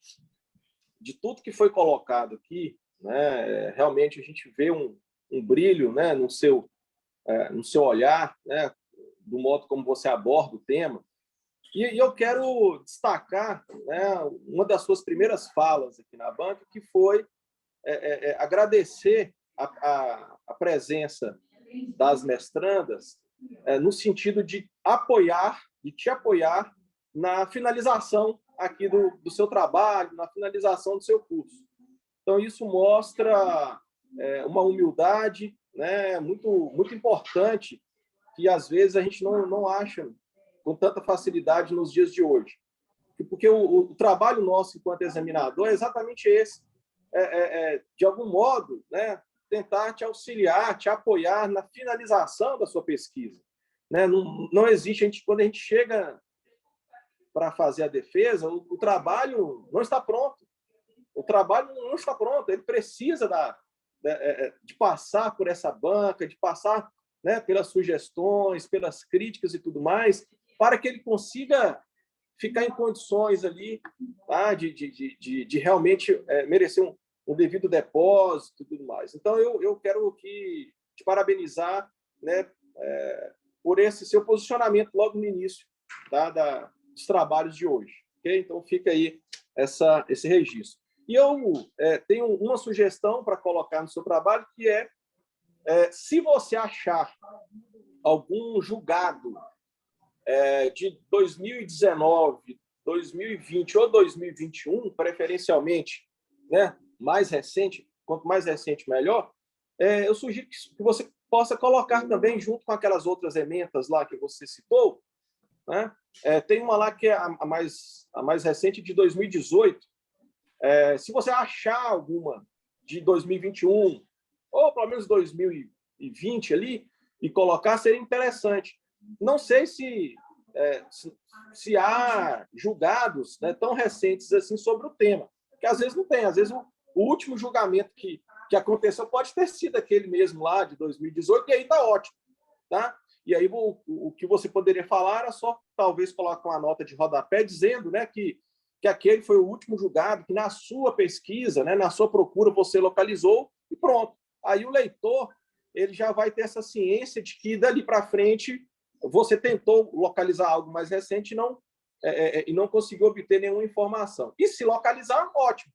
de tudo que foi colocado aqui, né, realmente a gente vê um brilho, né, no seu olhar, né, do modo como você aborda o tema. E eu quero destacar, né, uma das suas primeiras falas aqui na banca, que foi agradecer a presença das mestrandas no sentido de te apoiar na finalização aqui do seu trabalho, na finalização do seu curso. Então, isso mostra uma humildade, né, muito, muito importante, que às vezes a gente não acha com tanta facilidade nos dias de hoje. Porque o trabalho nosso enquanto examinador é exatamente esse. De algum modo, né, tentar te auxiliar, te apoiar na finalização da sua pesquisa. Né? Não existe, quando a gente chega para fazer a defesa, o trabalho não está pronto. O trabalho não está pronto, ele precisa de passar por essa banca, de passar, né, pelas sugestões, pelas críticas e tudo mais, para que ele consiga ficar em condições ali, tá, de realmente merecer um devido depósito e tudo mais. Então, eu quero te parabenizar, né, por esse seu posicionamento logo no início, tá, dos trabalhos de hoje. Okay? Então, fica aí esse registro. E eu tenho uma sugestão para colocar no seu trabalho, que se você achar algum julgado de 2019, 2020 ou 2021, preferencialmente, né, mais recente, quanto mais recente, melhor, eu sugiro que você possa colocar também, junto com aquelas outras emendas lá que você citou, né? Tem uma lá que é a mais recente, de 2018. Se você achar alguma de 2021, ou pelo menos 2020 ali, e colocar, seria interessante. Não sei se há julgados, né, tão recentes assim sobre o tema, que às vezes não tem. Às vezes o último julgamento que aconteceu pode ter sido aquele mesmo lá de 2018, e aí está ótimo, tá? E aí o que você poderia falar era só, talvez, colocar uma nota de rodapé dizendo, né, que aquele foi o último julgado, que na sua pesquisa, né, na sua procura, você localizou, e pronto. Aí o leitor, ele já vai ter essa ciência de que dali para frente você tentou localizar algo mais recente e não conseguiu obter nenhuma informação. E se localizar, ótimo,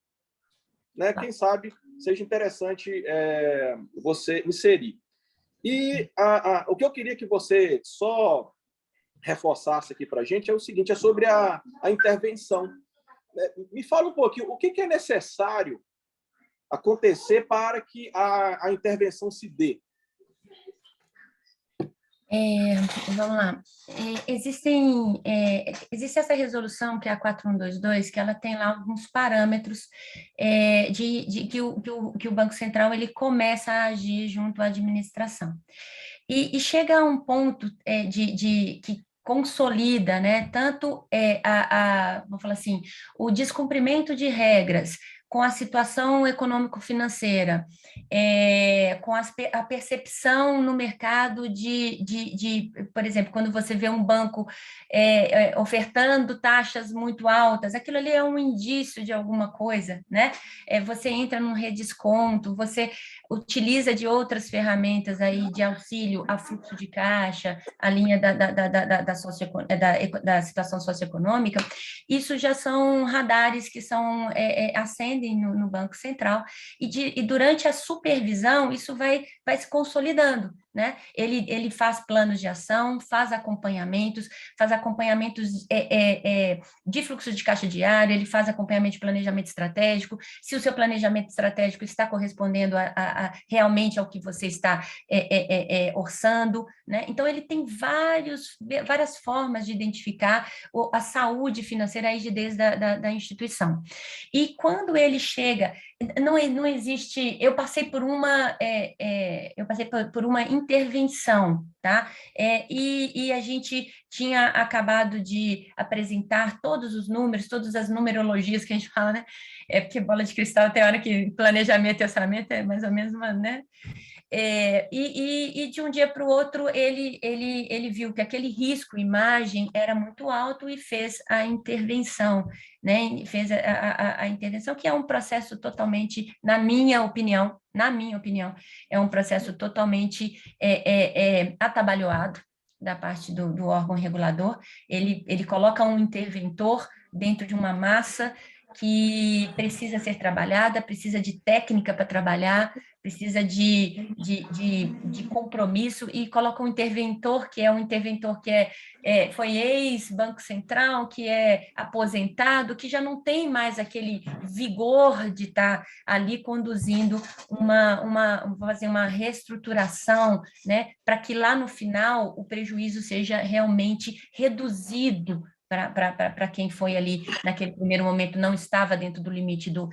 né? Quem sabe seja interessante você inserir. E o que eu queria que você só reforçasse aqui para a gente é o seguinte, é sobre a intervenção. Me fala um pouquinho, o que é necessário acontecer para que a intervenção se dê? Vamos lá. Existe essa resolução, que é a 4122, que ela tem lá alguns parâmetros que o Banco Central ele começa a agir junto à administração. E chega a um ponto que consolida, né, tanto vamos falar assim, o descumprimento de regras com a situação econômico-financeira, com a percepção no mercado por exemplo, quando você vê um banco ofertando taxas muito altas, aquilo ali é um indício de alguma coisa, né? Você entra num redesconto, você utiliza de outras ferramentas aí de auxílio a fluxo de caixa, a linha da situação socioeconômica, isso já são radares que acendem no Banco Central, e durante a supervisão isso vai se consolidando, né? Ele faz planos de ação, faz acompanhamentos de fluxo de caixa diário, ele faz acompanhamento de planejamento estratégico, se o seu planejamento estratégico está correspondendo realmente ao que você está orçando, né? Então, ele tem várias formas de identificar a saúde financeira, a rigidez da instituição. E quando ele chega, não existe... Eu passei por uma intervenção, tá? E a gente tinha acabado de apresentar todos os números, todas as numerologias que a gente fala, né? Porque bola de cristal tem hora que planejamento e orçamento é mais ou menos uma, né? E de um dia para o outro ele viu que aquele risco imagem era muito alto e fez a intervenção, né? Fez a intervenção, que é um processo totalmente, na minha opinião, é um processo totalmente atabalhoado da parte do órgão regulador. Ele coloca um interventor dentro de uma massa que precisa ser trabalhada, precisa de técnica para trabalhar, precisa de compromisso, e coloca um interventor que foi ex-Banco Central, que é aposentado, que já não tem mais aquele vigor de estar ali conduzindo fazer uma reestruturação, né, para que lá no final o prejuízo seja realmente reduzido para quem foi ali, naquele primeiro momento, não estava dentro do limite do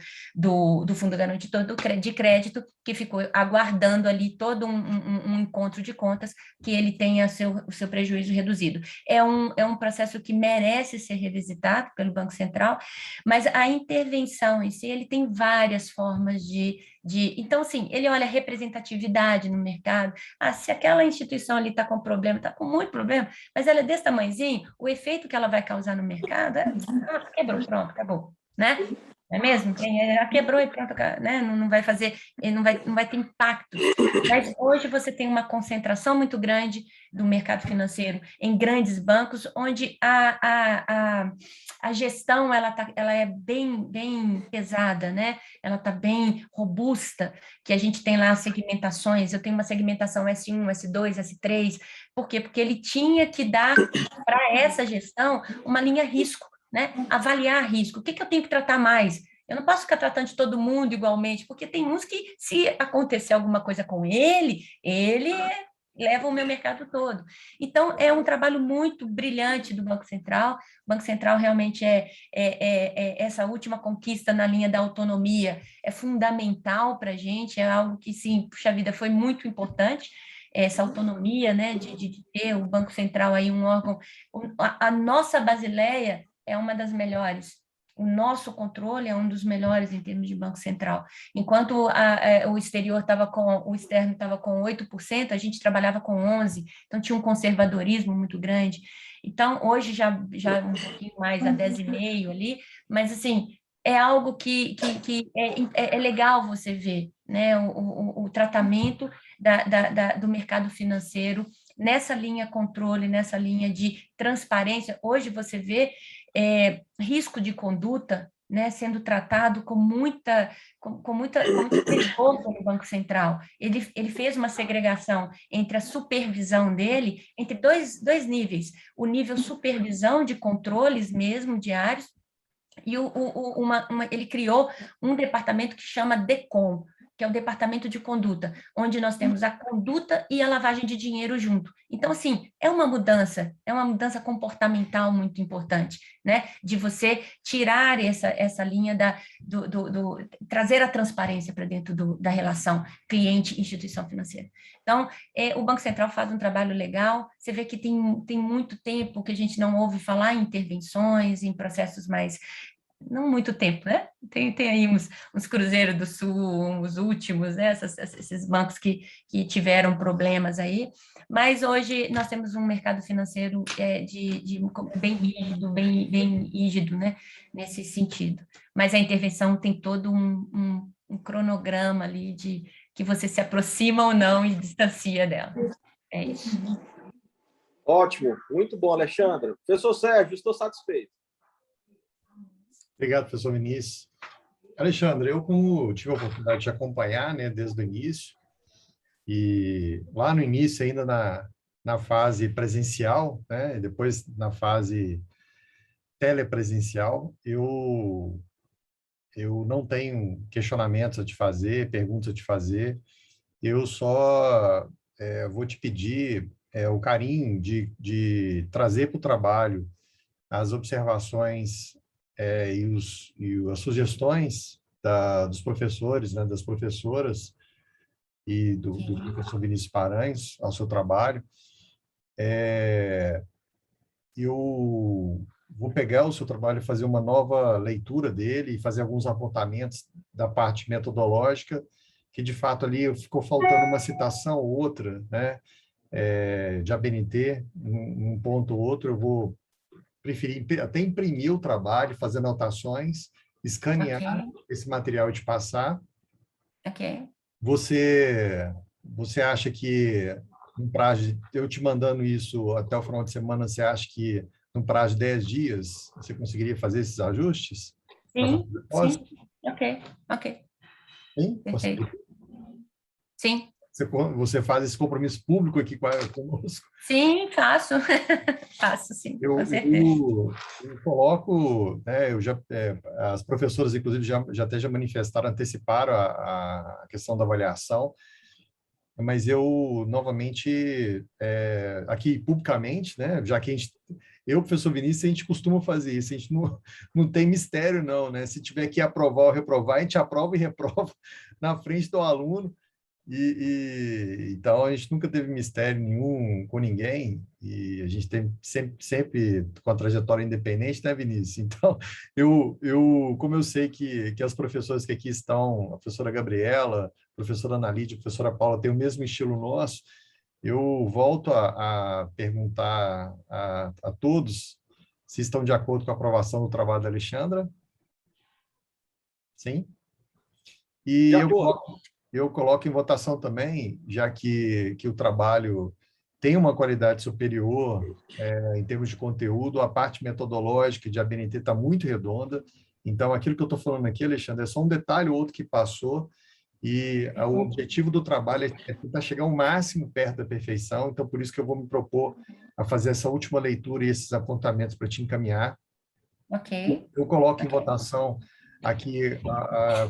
Fundo Garantidor de Crédito, que ficou aguardando ali todo um encontro de contas, que ele tenha o seu prejuízo reduzido. É um processo que merece ser revisitado pelo Banco Central, mas a intervenção em si, ele tem várias formas então, assim, ele olha a representatividade no mercado. Se aquela instituição ali está com problema, está com muito problema, mas ela é desse tamanhozinho, o efeito que ela vai causar no mercado quebrou, pronto, acabou, né? Não é mesmo? Ela quebrou e pronto, né? Não vai fazer, não vai ter impacto. Mas hoje você tem uma concentração muito grande do mercado financeiro em grandes bancos, onde a gestão ela é bem pesada, né? Ela está bem robusta, que a gente tem lá as segmentações. Eu tenho uma segmentação S1, S2, S3. Por quê? Porque ele tinha que dar para essa gestão uma linha risco, né? Avaliar risco. O que eu tenho que tratar mais? Eu não posso ficar tratando de todo mundo igualmente, porque tem uns que, se acontecer alguma coisa com ele leva o meu mercado todo. Então, é um trabalho muito brilhante do Banco Central. O Banco Central realmente essa última conquista na linha da autonomia é fundamental para a gente, é algo que, sim, puxa vida, foi muito importante, essa autonomia, né, de ter o Banco Central aí um órgão. A nossa Basileia é uma das melhores. O nosso controle é um dos melhores em termos de Banco Central. Enquanto o externo estava com 8%, a gente trabalhava com 11%, então tinha um conservadorismo muito grande. Então, hoje já um pouquinho mais, a 10,5% ali, mas, assim, é algo que é legal você ver, né, o tratamento do mercado financeiro nessa linha controle, nessa linha de transparência. Hoje você vê risco de conduta, né, sendo tratado com muito rigor pelo Banco Central. Ele fez uma segregação entre a supervisão dele, entre dois níveis, o nível supervisão de controles mesmo diários, e ele criou um departamento que chama DECOM, que é o Departamento de Conduta, onde nós temos a conduta e a lavagem de dinheiro junto. Então, assim, é uma mudança comportamental muito importante, né? De você tirar essa linha trazer a transparência para dentro da relação cliente-instituição financeira. Então, o Banco Central faz um trabalho legal, você vê que tem muito tempo que a gente não ouve falar em intervenções, em processos mais... Não muito tempo, né? Tem aí uns Cruzeiros do Sul, os últimos, né? Esses bancos que tiveram problemas aí, mas hoje nós temos um mercado financeiro bem rígido, né? Nesse sentido. Mas a intervenção tem todo um cronograma ali que você se aproxima ou não e distancia dela. É isso. Ótimo, muito bom, Alexandra. Professor Sérgio, estou satisfeito. Obrigado, professor Vinícius. Alexandre, eu como tive a oportunidade de acompanhar, né, desde o início, e lá no início ainda na fase presencial, né, e depois na fase telepresencial, eu não tenho questionamentos a te fazer, perguntas a te fazer, eu só vou te pedir o carinho de trazer para o trabalho as observações e as sugestões dos professores, né, das professoras e do professor Vinícius Paranhos ao seu trabalho. Eu vou pegar o seu trabalho e fazer uma nova leitura dele e fazer alguns apontamentos da parte metodológica, que de fato ali ficou faltando uma citação ou outra, né, de ABNT, um ponto ou outro. Eu vou preferir até imprimir o trabalho, fazer anotações, escanear esse material e te passar. Ok. Você acha que, no prazo, eu te mandando isso até o final de semana, você acha que, no prazo de 10 dias, você conseguiria fazer esses ajustes? Sim. Ok. Sim? Perfeito. Sim. Você faz esse compromisso público aqui conosco? Sim, faço. Faço, sim, com certeza. Eu coloco, né, as professoras, inclusive, já manifestaram, anteciparam a questão da avaliação, mas eu, novamente, aqui publicamente, né, já que professor Vinícius, a gente costuma fazer isso, a gente não tem mistério, não, né? Se tiver que aprovar ou reprovar, a gente aprova e reprova na frente do aluno. Então, a gente nunca teve mistério nenhum com ninguém, e a gente tem sempre com a trajetória independente, né, Vinícius? Então, como eu sei que as professoras que aqui estão, a professora Gabriela, a professora Ana Lídia, a professora Paula, têm o mesmo estilo nosso, eu volto a perguntar a todos se estão de acordo com a aprovação do trabalho da Alexandra. Sim? E eu coloco em votação também, já que o trabalho tem uma qualidade superior em termos de conteúdo, a parte metodológica de ABNT está muito redonda. Então, aquilo que eu estou falando aqui, Alexandre, é só um detalhe ou outro que passou, e o objetivo do trabalho é tentar chegar o máximo perto da perfeição. Então, por isso que eu vou me propor a fazer essa última leitura e esses apontamentos para te encaminhar. Ok. Eu coloco em votação aqui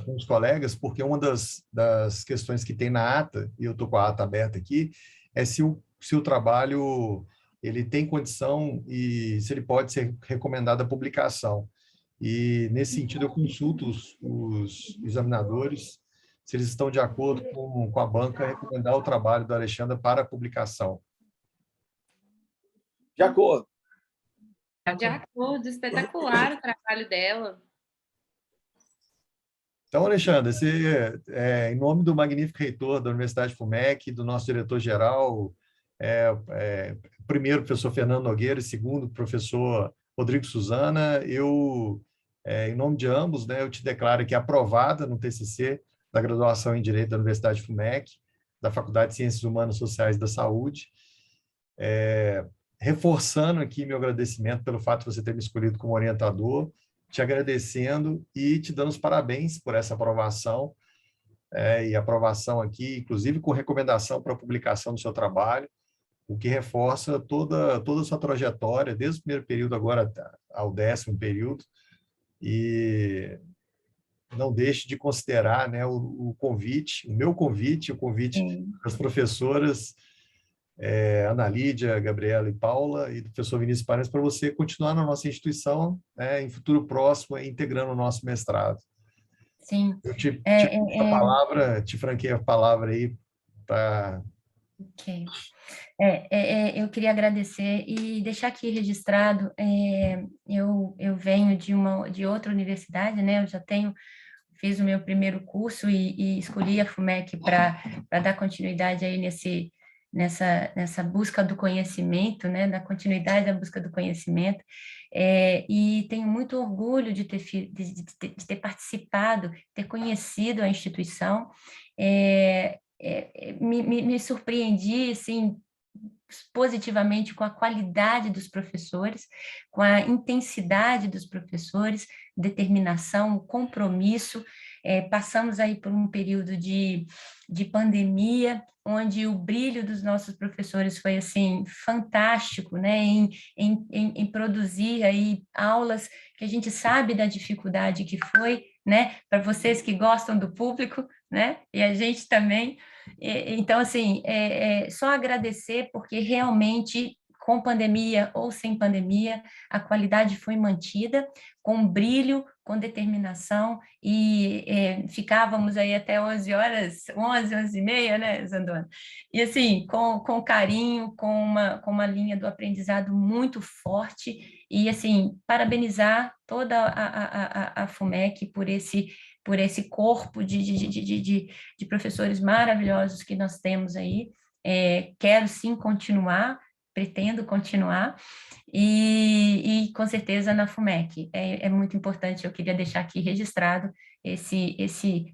com os colegas, porque uma das questões que tem na ata, e eu estou com a ata aberta aqui, é se o trabalho ele tem condição e se ele pode ser recomendado à publicação. E, nesse sentido, eu consulto os examinadores se eles estão de acordo com a banca recomendar o trabalho da Alexandra para publicação. De acordo. De acordo, espetacular o trabalho dela. Então, Alexandre, você, em nome do magnífico reitor da Universidade FUMEC, do nosso diretor-geral, primeiro, professor Fernando Nogueira, e segundo, professor Rodrigo Suzana, em nome de ambos, né, eu te declaro aqui aprovada no TCC da graduação em Direito da Universidade FUMEC, da Faculdade de Ciências Humanas, Sociais e da Saúde, reforçando aqui meu agradecimento pelo fato de você ter me escolhido como orientador, te agradecendo e te dando os parabéns por essa aprovação, e aprovação aqui, inclusive com recomendação para a publicação do seu trabalho, o que reforça toda a sua trajetória, desde o primeiro período agora ao 10º período, e não deixe de considerar, né, o convite, o meu convite, o convite das professoras Ana Lídia, Gabriela e Paula, e do professor Vinícius Paranhos, para você continuar na nossa instituição, né, em futuro próximo, integrando o nosso mestrado. Sim. Eu te franquei a palavra aí para... Ok. Eu queria agradecer e deixar aqui registrado, eu venho de outra universidade, né? Eu já fiz o meu primeiro curso e escolhi a FUMEC para dar continuidade aí nessa busca do conhecimento, né? Da continuidade da busca do conhecimento, e tenho muito orgulho de ter participado, ter conhecido a instituição, me surpreendi, assim, positivamente com a qualidade dos professores, com a intensidade dos professores, determinação, compromisso. Passamos aí por um período de pandemia, onde o brilho dos nossos professores foi, assim, fantástico, né, em produzir aí aulas que a gente sabe da dificuldade que foi, né, para vocês que gostam do público, né, e a gente também. Então, assim, só agradecer, porque realmente, com pandemia ou sem pandemia, a qualidade foi mantida, com brilho, com determinação, e ficávamos aí até 11 horas, 11h30, né, Zandona? E, assim, com carinho, com uma linha do aprendizado muito forte, e, assim, parabenizar toda a FUMEC por esse corpo de professores maravilhosos que nós temos aí. Quero sim continuar, pretendo continuar, e com certeza na FUMEC. É muito importante, eu queria deixar aqui registrado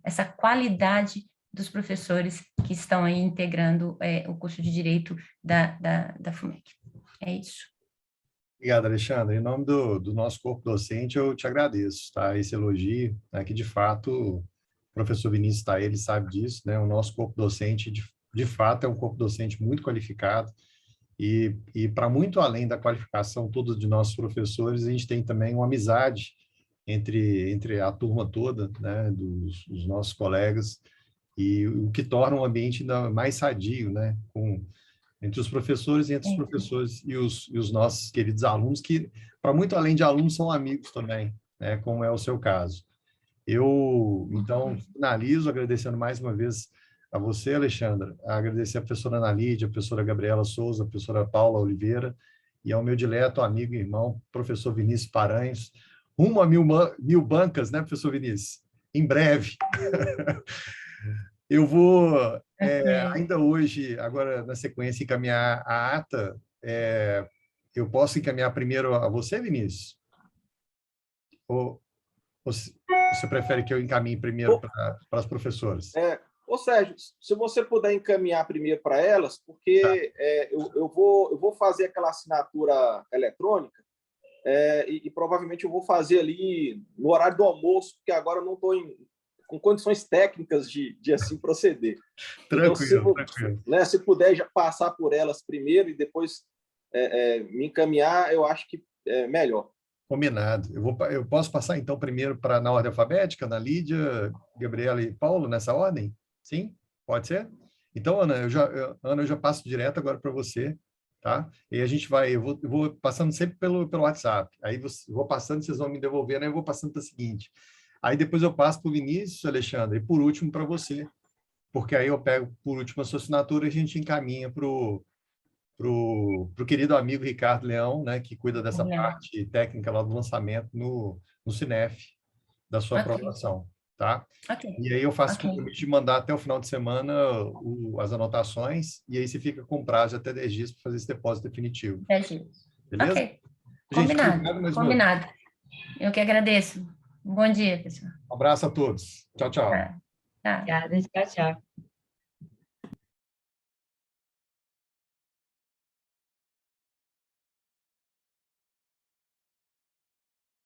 essa qualidade dos professores que estão aí integrando o curso de Direito da FUMEC. É isso. Obrigado, Alexandre. Em nome do nosso corpo docente, eu te agradeço, tá? Esse elogio, né, que de fato o professor Vinícius está, ele sabe disso, né? O nosso corpo docente, de fato, é um corpo docente muito qualificado, e para muito além da qualificação toda de nossos professores, a gente tem também uma amizade entre a turma toda, né, dos nossos colegas, e o que torna o ambiente ainda mais sadio, né, entre os professores e entre os professores e os nossos queridos alunos, que, para muito além de alunos, são amigos também, né, como é o seu caso. Eu, então, finalizo agradecendo mais uma vez a você, Alexandra, agradecer a professora Ana Lídia, a professora Gabriela Souza, a professora Paula Oliveira, e ao meu dileto amigo e irmão, professor Vinícius Paranhos, rumo a mil bancas, né, professor Vinícius? Em breve. Eu vou, ainda hoje, agora na sequência, encaminhar a ata. Eu posso encaminhar primeiro a você, Vinícius? Ou você prefere que eu encaminhe primeiro para as professoras? Ô, Sérgio, se você puder encaminhar primeiro para elas, porque eu vou fazer aquela assinatura eletrônica, e provavelmente eu vou fazer ali no horário do almoço, porque agora eu não estou com condições técnicas de assim proceder. Tranquilo, então, tranquilo. Né, se puder já passar por elas primeiro e depois me encaminhar, eu acho que é melhor. Combinado. Eu posso passar, então, primeiro na ordem alfabética, na Lídia, Gabriela e Paulo, nessa ordem? Sim? Pode ser? Então, Ana, eu já passo direto agora para você, tá? E a gente eu vou passando sempre pelo WhatsApp. Aí eu vou passando, vocês vão me devolvendo, aí eu vou passando para o seguinte. Aí depois eu passo para o Vinícius, Alexandre, e por último para você. Porque aí eu pego, por último, a sua assinatura e a gente encaminha para o querido amigo Ricardo Leão, né, que cuida dessa parte técnica lá do lançamento no Cinef, da sua aprovação, tá? E aí eu faço o compromisso de mandar até o final de semana as anotações, e aí você fica com prazo até 10 dias para fazer esse depósito definitivo. 10 dias. Beleza? Ok. Gente, Combinado. Eu que agradeço. Um bom dia, pessoal. Um abraço a todos. Tchau, tchau. Tá. Obrigada, tchau, tchau.